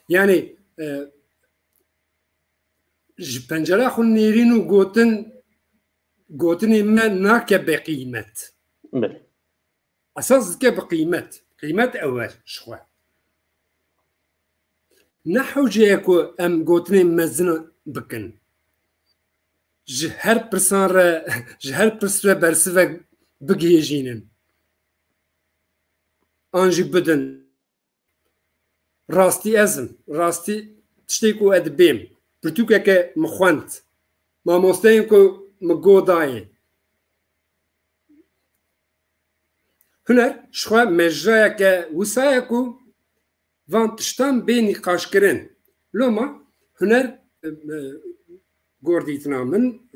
yani ji pencera xwe nêrîn û gotinê me nake beqîmet esas dike bi qîmet ew e ji xwe ne hewceye ku em gotinên mezin bikin ji her pirsan re ji her pirs re bersivek bigihêjînin an jî bidin rastî ez im rastî tiştê ku ez dibêm pirtûkeke min xwend mamosteyên ku min got daye huner ji xwe mejrayeke wisa ye ku van tiştan bê nîqaşkirin loma huner gordîtina min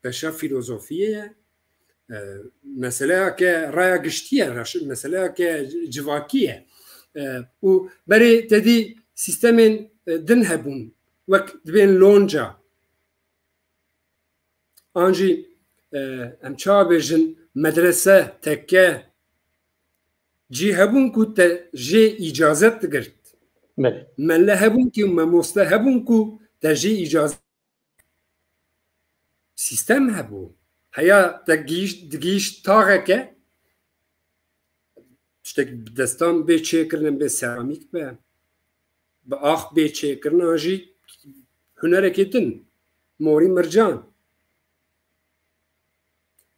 beşa fîlozofiyê ye meseleyeke raya giştî ye meseleyeke civakî ye û berê tedî sîstemên din hebûn wek dibên lonca an jî em çawa bêjin medrese tekke cî hebûn ku te jê îcazet digirt melle hebûn ku mamoste hebûn ku te jê îcazet sîstem hebû heya te digîşt taxeke tiştek bi destan bê çêkirin bê seramîk be bi ax bê çêkirinan jî hunerekê din morî mircan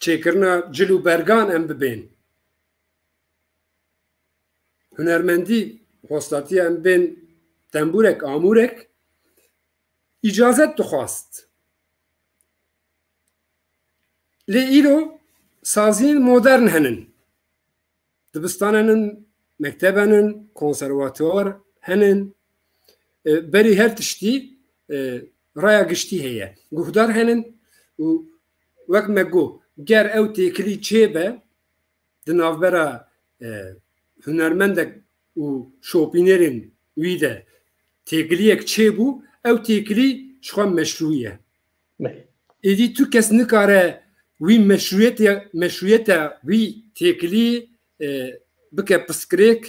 çêkirina cil û bergan em bibên hunermendî hostatiya em bên tembûrek amûrek îcazet dixwast lê îro saziyên modern henin dibistan henin mekteb henin konservatwar henin berî her tiştî raya giştî heye guhdar henin û wek me got ger ew têkilî çêbe di navbera hunermendek û şopînerên wî de têkiliyek çêbû ew têkilî ji xwe meşrû ye êdî tu kes nikare wî meşruiyeta wî têkilî bike piskirêk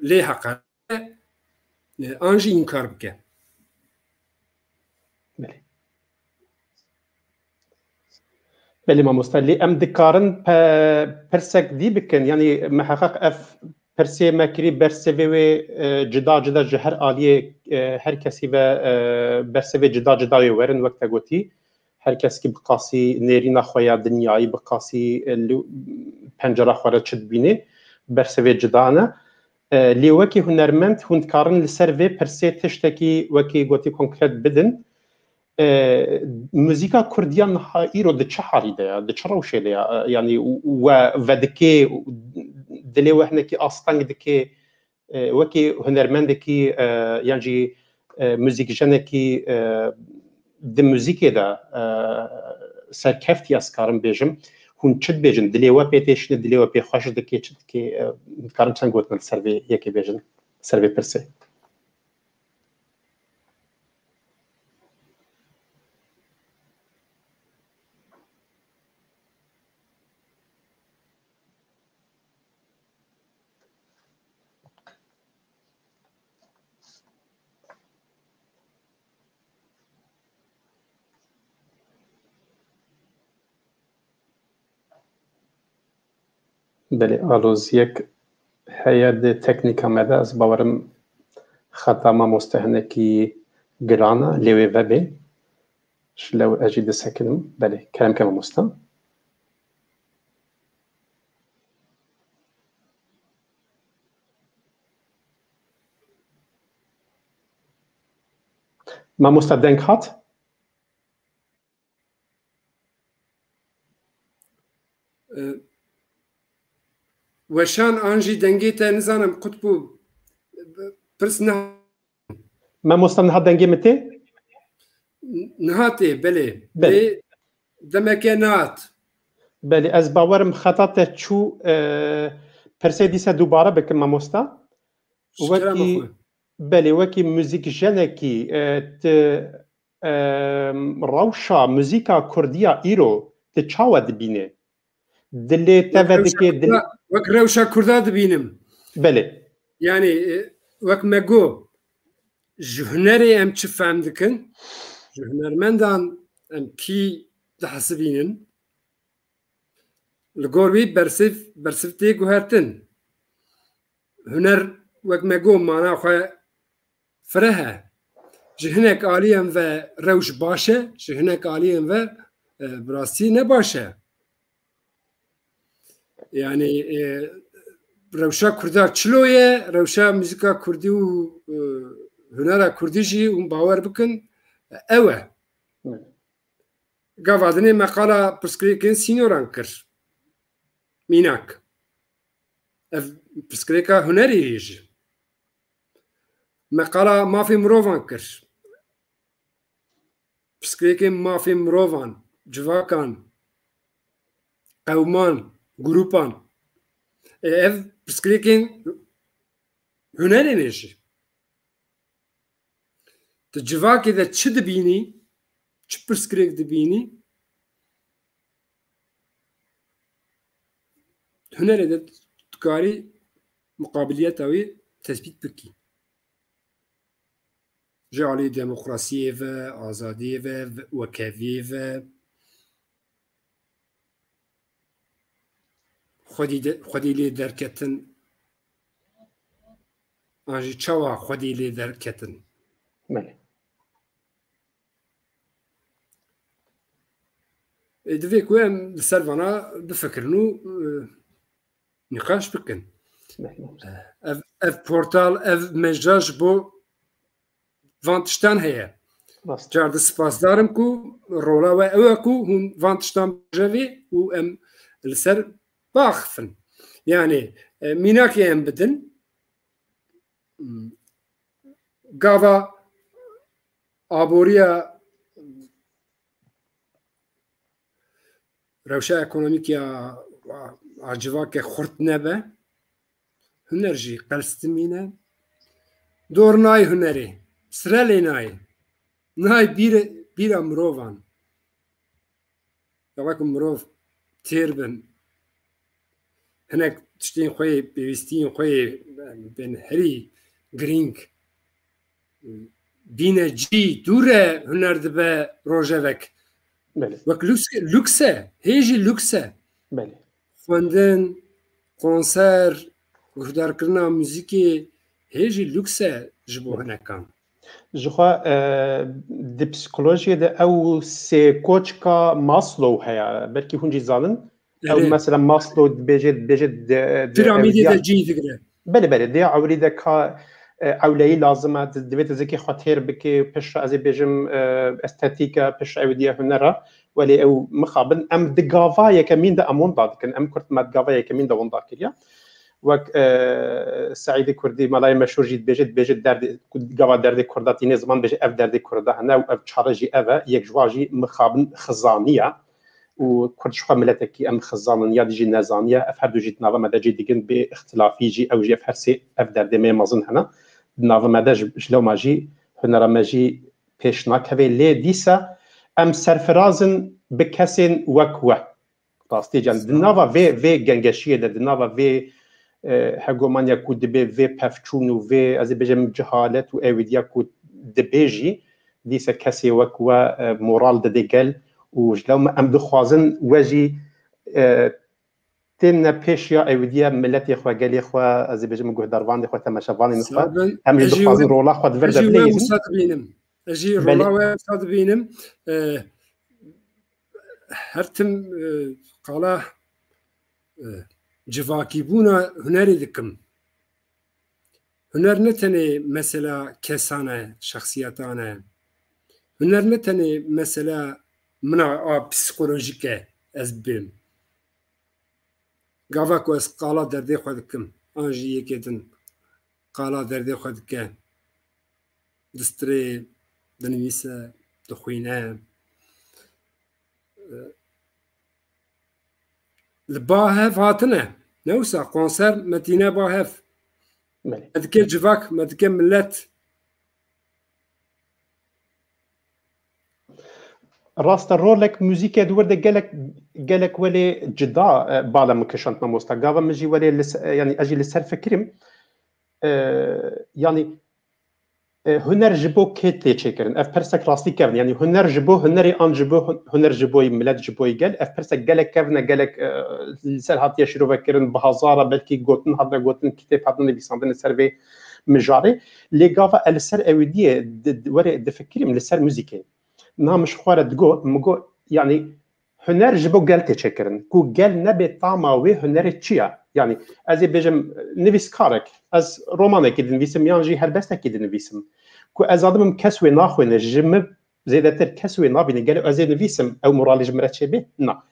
lê heqare an jî înkar bike. بله مامۆستا لێ ئەم دikarin pirsek dî bikin yanî meheqeq ev pirsê me kirî bersevê wê cida cida ji her aliyê her kesî ve bersevê cida cida wê werin wek te gotî her keskî bi qasî nêrîna xwe ya dinyayî bi qasî pencera xwe re çi dibînê bersevê cida ne lê wekî hunermend hûn dikarin li ser vê pirsê tiştekî wekî gotî konkret bidin. موزیکا کوردیان ایرو د چه حالی ده د چه روشه ده یعنی و دکه دلی وحنه کی آستانگ دکه وکی هنرمند کی یعنی موزیک جنه کی د موزیک ده سرکفتی اسکارم بیجم هون چت بیجن دلی و پیتشن دلی و پی خوش دکه چت کی کارم چنگ وقت سروی یکی بیجن سروی پرسه بله آلوزیک هیئت تکنیکا مده از باورم خطا ما مستهنکی گرانه لیوی وبه شلو اجید سکنم بله کلام کما مستم ما مستدنک هات وشان آنجی دنگی تا نزانم قطبو پرس نه ما مستم نهات دنگی متی نهاتی بله دمکه نهات بله از باورم خطات چو پرسه دیسه دوباره بکن ما مستا وکی بله وکی موزیک جنکی روشا موزیکا کردیا ایرو تچاوه دبینه دلی تودکی دلی وک روشا کردا دبینم بله یعنی وک مگو جهنری ام چه فهم دکن جهنرمندان ام کی دحسبینن لگوروی برسف تی گوهرتن هنر وک مگو مانا خواه فرها جهنک آلیم و روش باشه جهنک آلیم و براستی نباشه يعني روشا كردا چلوية روشا موسيقى كردي و هنرا كردي جي باور بكن اوه قافادني مقالة برسكريكين سينوران كر ميناك برسكريكا هنري ريجي مقالة ما في مروفان كر برسكريكين ما في مروفان جواكان قومان گروپان ev piskirêkên hunerê ne jî tu civakê de çi dibînî çi piskirêk dibînî hunerê de tu karî muqabiliyeta wî tespît bikî ji alî demokrasiyê ve azadiyê ve wekeviyê ve خودی لی درکتن آنجی چوا خودی لی درکتن بله دوی کویم سروانا بفکرنو نقاش بکن اف پورتال اف مجاج بو وانتشتان هیا جارد سپاس دارم کو رولا و اوه کو هون وانتشتان بجوی و ام لسر باخفن يعني ميناكي ام بدن قاوا ابوريا روشا ايكونوميكيا عجواك خرط نبه هنرجي قلستمينه دور ناي هنري سرالي ناي بير امروفان Yavakum mirov têr bin hinek tiştên xwe pêwîstiyên xwe bên herî girîng bîne cî dûr e huner dibe rojevek wek lûks e hê jî lûks e xwendin konser guhdarkirina mûzîkê hê jî lûks e ji bo hinekan. Ji xwe di psîkolojiyê de ew sê koçka Maslow heye belkî hûn jî zanin ew mesela Maslow dibêje piramîdê de cî digire belê dê ewrî de ka ewleyî lazim e divê te zêkê xwe têr bikê piştre ez ê bêjim estetîka piştre ewdiya hunera welê ew mixabin em di gavayeke mîn de em wenda dikin em Kurd me gavayeke mîn de wenda kiriye wek Saîdê Kurdî malaya meşhûr jî dibêje derdê gava derdê Kurda tînê ziman bêje ev derdê Kurda hene ew çare jî ev e yek ji wan jî mixabin xizaniye û Kurd ji xwe miletekî em xizanin ya jî nezaniye ev her du jî nava me de cî digin bê ixtilafî jî ew jî ev her sê ev derdê me mezin hene nava me de ji lewma jî hunera me jî pêş nakeve lê dîsa em serfirazin bi kesên wek we rastî can di nava vê gengeşiyê de di nava vê hegemoniya ku dibe vê pevçûn û vê ez ê bêjim cehalet û ewîdiya ku dibe jî dîsa kesê wek we moral dide gel û ji lewma em dixwazin we jî têne pêş ya ewîdiya milletê xwe gelê xwe ez ê bêjim guhdarvanê xwe temeşevanên xwe em jî dixwazin rola xwe di vir de bilêzin ez jî rola we wisa dibînim her tim qala civakîbûna hunerê dikim huner ne tenê mesela kesan e şexsiyetan e huner ne tenê mesela mina a psikolojik e ez bim gava ku ez qala derdê xwe dikim an jî yekê din qala derdê xwe dike distirê dinivîse dixwîne li bahev hatine ne wisa konser metîne bahev me dike civak me dike millet rasta rolek muzîkê di wir de gelek welê cida bala min kişand mamosta gava min jî welê yani ez jî li ser fikirim yani huner ji bo kê tê çêkirin ev pirsek rastî kevin yani huner ji bo hunerê an ji bo huner ji bo millet ji bo gel ev pirsek gelek kevne gelek li ser hatiye şîrovekirin bi hezara belkî gotin hatine gotin kitêb hatine nivîsandin li ser vê mijarê lê gava li ser ewîdiyê werê difikirim li ser muzîkê namiş xware digo migo yani huner ji bo gel tê çêkirin ku gel nebe tama wê hunerê çi ye yani ez ê bêjim nivîskarek ez romanekî dinivîsim yan jî helbestekî dinivîsim ku ez adimim kes wê naxwîne ji min zêdetir kes wê nabîne gelo ez ê nivîsim ew moralî ji min re çêbê na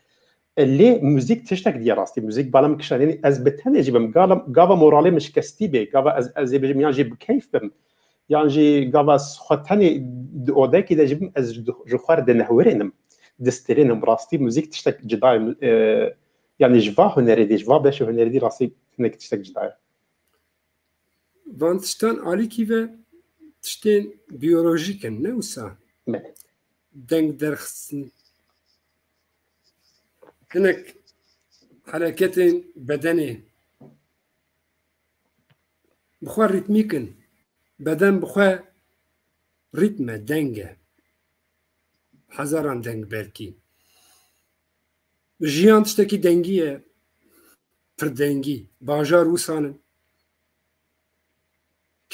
lê muzîk tiştek diye rastî muzîk bala min kişanî ez bi tenê jî bim gava moralê min şikestî bê gava ez ê bêjim yan jî bi keyf bim yan jî gava xwe tenê di odekî de jî bim ez ji xwe re dinehwirînim distêrînim rastî muzîk tiştek cida ye yani ji va hunerê dî ji va beşê hunerê dî rastî hinek tiştek cida ye van tiştan alîkî ve tiştên biyolojîk in ne wisa deng derxistin hinek hereketên bedenê bi xwe rîtmîk in beden bi xwe rîtme deng e hezaran deng belkî jiyan tiştekî dengî ye pir dengî bajar wîsan in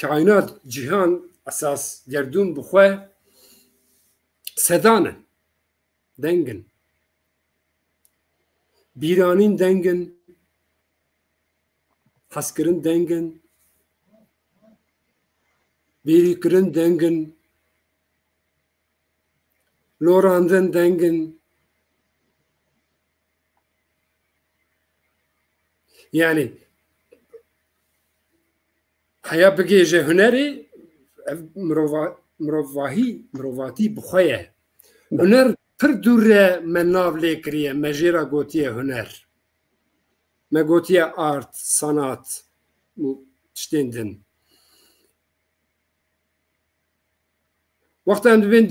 kainat cîhan esas gerdûn bi xwe sedan in deng in bîranîn deng in hezkirin deng in bêrîkirin deng in lorandin deng in yani heya bigêje hunerê ev mirovatî bi xwe ye huner pir dûr re me nav lê kiriye me jê ra gotiye huner me gotiye art sanat û tiştên din wexta em dibên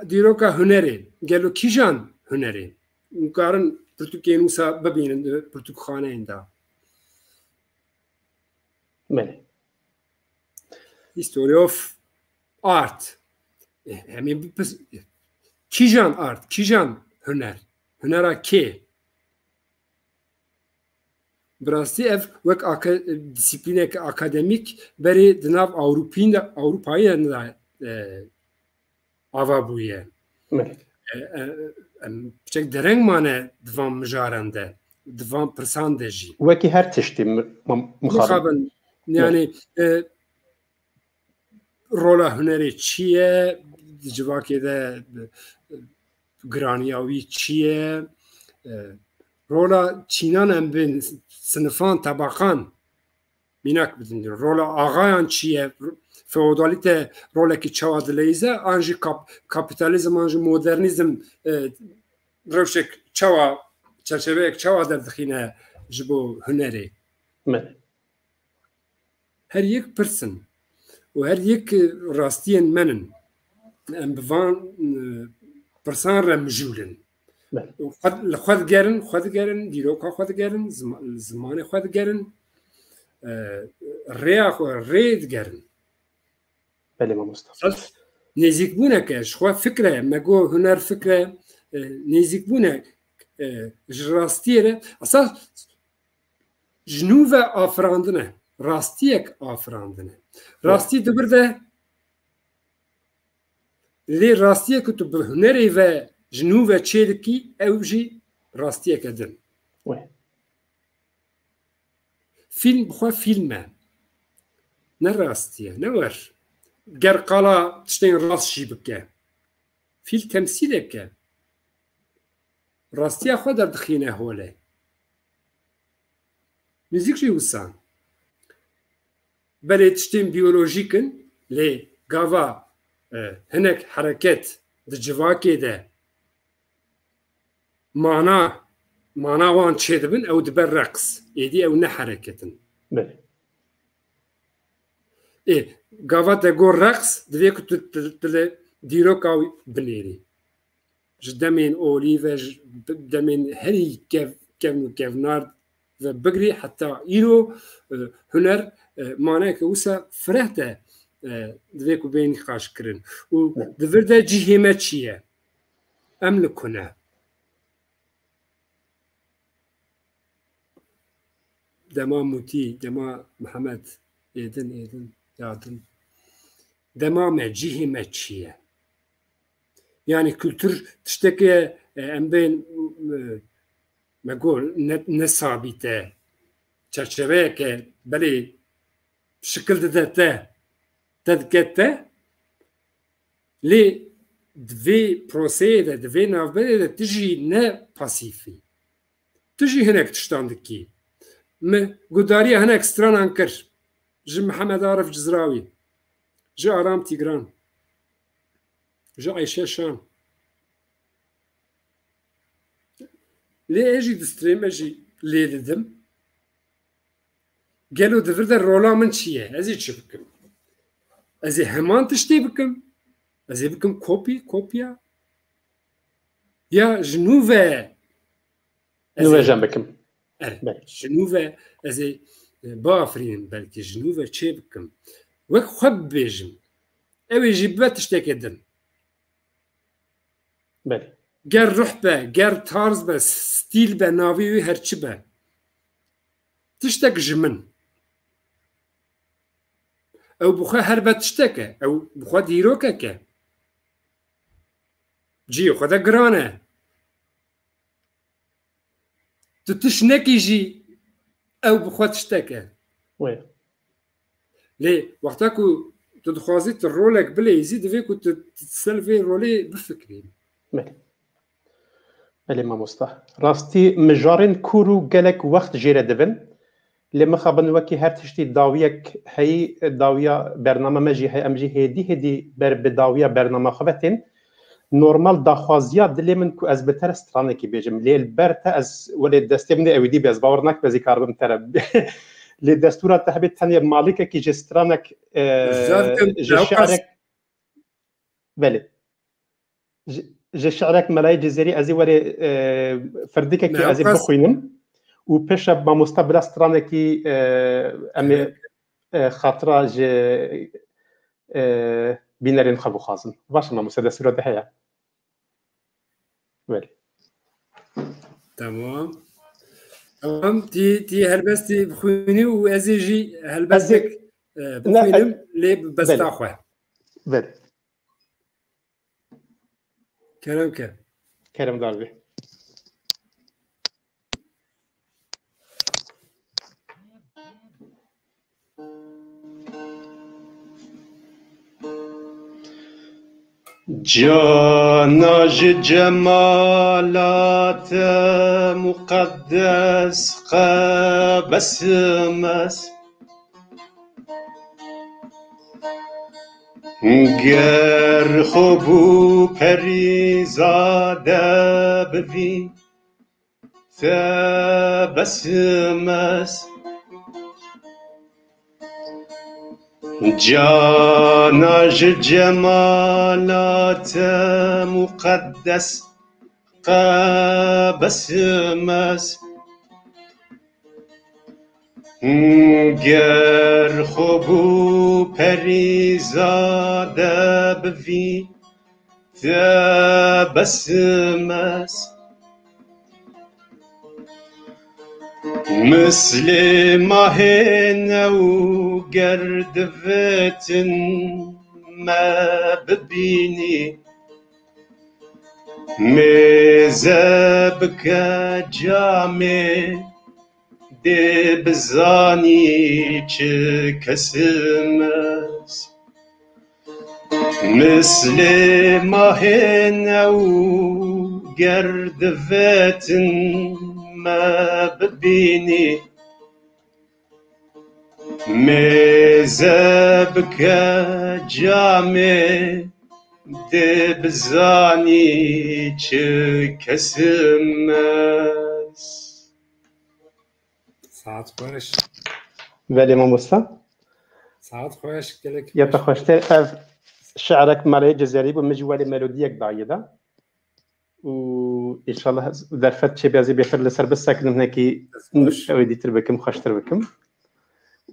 dîroka hunerê gelo kîjan hunerê مکارن پرتوکین وسا ببینن پرتوکخانەیان دا history of art همین کیجان art کیجان هنرا کی براستی ev wek disiplineke akademik berê di nav Awropayê de ava bûye çek dereng mane divan mijaran de divan pirsan de jî wekî her tiştî mixabin yani rola hunerê çi ye di civakê de giraniyawî çi ye rola çînan em bin sınıfan tabaqan minak bidin rola ağayan çi ye feodalite rolekî çawa dileyze an jî kapitalizm an jî modernîzm rewşek çawa çerçeveyek çawa derdixîne ji bo hunerê her yek pirsin û her yek rastiyên menin em bi van pirsan re mijûlin li xwe digerin dîroka xwe digerin zimanê xwe digerin rêya xwe rê digerin nêzîkbûneke ji xwe fikre me got huner fikre nêzîkbûnek ji rastiyê re esa ji nû ve afirandin e rastiyek afirandin e rastî dibir de lê rastiyek ku tu bi hunerê ve ji nû ve çê dikî ew jî rastiyeke din fîlm bixwe fîlm e ne rastiye ne wer ger qala tiştên rast jî bike fîl temsîlek e rastiya xwe derdixîne holê müzik jî wisa belê tiştên biyolojîk in lê gava hinek hereket di civakê de mana wan çê dibin ew dibe reqs êdî ew ne hereketin gava te got reqs divê ku tu dîroka wî binêrî ji demên olî ve ji demên herî kevn û kevnar ve bigirî heta îro huner maneke wisa fireh de divê ku bên xaş kirin û divir de cihê me çi ye em li ku ne dema Mutî dema Mihemed êdin yadin dema me cihê me çi ye yani kültür tiştekê em bên me got ne sabît e çerçeveyeke belê şikil dide te dike te lê divê proseyê de divê navberê de tu jî ne pasîfî tu jî hinek tiştan dikî me gudariya hinek stranan kir ji Mihemed Arif Cizrawî ji Aram Tigran ji Ayşe Şam lê ez jî distrê me jî lê didim gelo divir de rola min çi ye ez ê çi bikim ez ê heman tiştê bikim ez ê bikim kopya ya ji nû ve jem bikim ji nû ve ez ê biafirînim belkî ji nû ve çê bikim wek xwe bibêjim ew ê jî bibe tiştekê din ger ruh be ger tarz be stîl be navê wî herçi be tiştek ji min ew bixwe her be tişteke ew bixwe dîrokeke ciyê xwe de giran e tu tişnekî jî ew bixwe tişteke lê wexta ku tu dixwazî tu rolek bilêzî divê ku tu selvê rolê bifikirî Belê mamosta rastî mijarên kûr û gelek wext jê re dibin lê mixabin wekî her tiştî dawiyek heyî dawiya bername me jî heye em jî hêdî ber bi dawiya bername xwe vetên normal daxwaziya dilê min ku ez bi te re stranekî bêjim lê li ber te ez welê destê min de ew dî be ez bawer nakim ez ê karibim te re lê destûra te hebe tenê malîkekî ji stranek ji şeirek belê جه شعرك ملاي جزيري ازي وري فردك كي ازي بخوينم وبيش ما مستقبل استرانكي امي خاطره جه بينارين خبو خازن باش ما مسدس سوره دحيا ويلي تمام تي هلبستي بخويني وازيجي هلبستك بخوينم لي بستاخوه بل كلام داربي جاناج جمالات مقدس قبسمس گر خوبو پریزاده ببین تبسمس جاناج جمالات مقدس قبسمس گر خوبو پریزاده ببین تبسمس مثل ماه نو گردوتن ما ببینی مزبک جامه ده بزانی چه کسمس مثل ماه نو گردوتن ما ببینی مزبک جامه ده بزانی چه کسمس ساعت خوش ولی ما مستا ساعت خوش گلک یا تخوشتر اف شعرك مالي جزائري بمجوالي ميلوديك ضايده وان شاء الله ظرفت شي بيازي بيفر لسر بس ساكن هناكي ودي تربكم خوش تربكم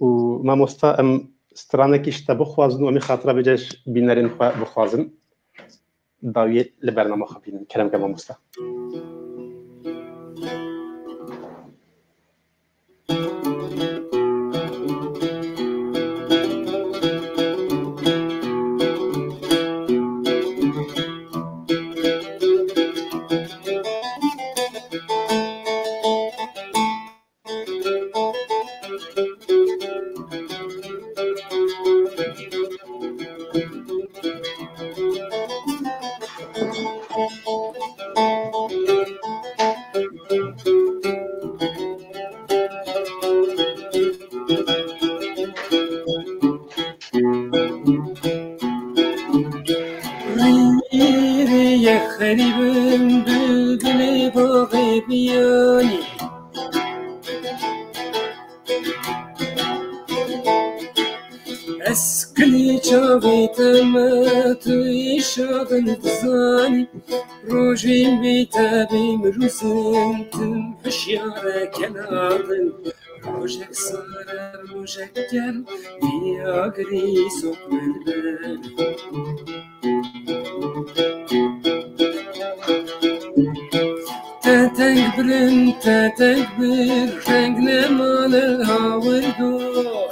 وما مستا ام سترانكي اشتبو خوازن ومي خاطره بجاش بينارين بخوازن ضاويه لبرنامج خفيف كلام كما مستا غريب بالقلب غيبياني اسكني شاغيت ما تيشاغل تزاني روجي بيتابي مروسن تمحش يا كناضن روجك صار روجك جل يا قريس بالبال تتكبر تتكبر رنقنا مال الهاور دور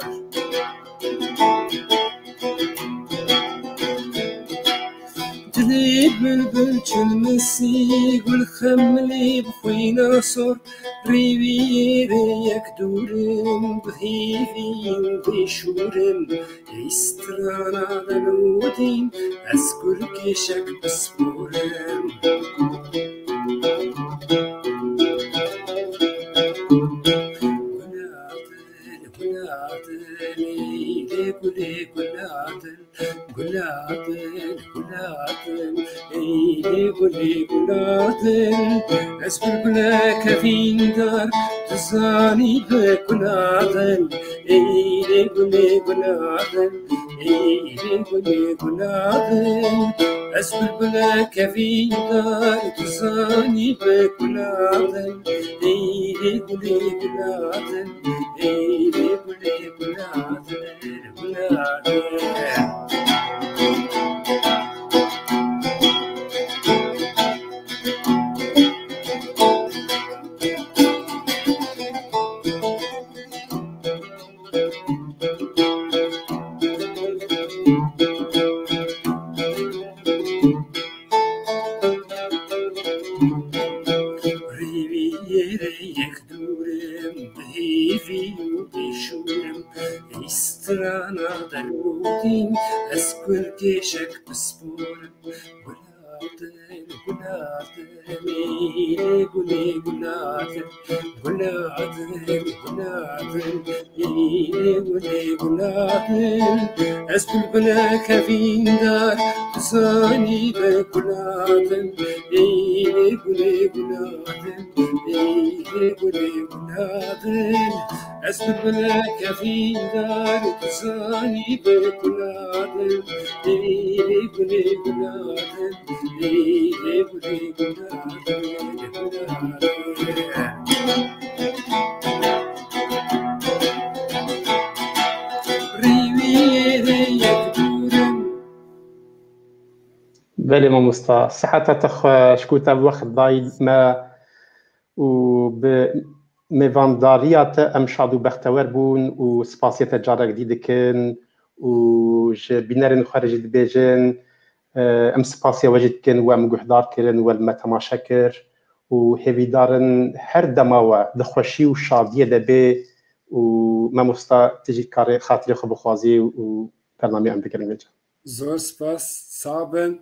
جليب بلبل تلمسي والخملي بخوينا صور ريبيري يكدورم بهيفي وبيشورم يسترانا للودين أذكر كيشك بسبورم أسبر بلا كفين دار تزاني بكنادن إيدي قولي قنادن إيدي قولي قنادن از بلبل کفین دار تزانی به گلادن ای گلی گلادن ای گلی گلادن گلادن استرانا دلودين أسكر كيشك بسبور قلادن قلادن إيلي قلي قلادن قلادن قلادن إيلي قلي قلادن أسكر بلا كفين دار تساني بقلادن إيلي قلي قلادن إيلي قلي قلادن أسكر بلا كفين دار تساني بقلادن إيلي قلي قلادن إيلي قلي قلادن بله مامۆستا سەحەتە خۆ شکوتە وەخت دای ما و میوانداریە te em şad û bextewer bûn û spasiyê te carek dî dikin û ji bînerên xwe re jî dibêjin em spasiya we jî dikin û em guhdar kirin û me temaşe kir û hêvîdarin her dema we di xweşî û şadiyê de bê û mamosta tu jî karê xatirê xwe bixwazî û bernameyê em bikirin vêce. Zor spas sabin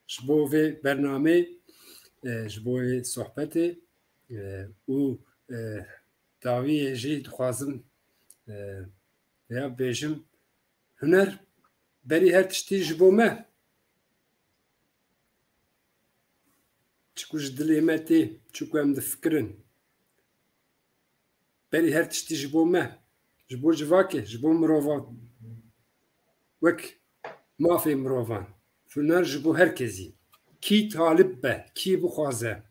ji bo vê bernamê ji bo vê sohbetê û dawiyê jî dixwazim ya bêjim huner berî her tiştî ji bo me çikû ji dilê me tê çikû em difikirin berî her tiştî ji bo me ji bo civakê ji bo mirovan wek mafê mirovan huner ji bo herkesî kî talib be kî bixwaze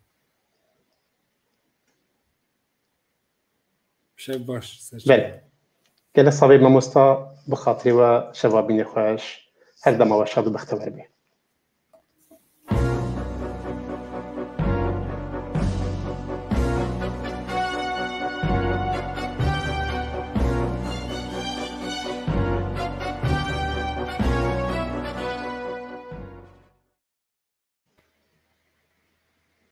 şev baş بله gelek savê mamosta bi xatirê we şeva bînê xweş her dema we şad û bextewer bê.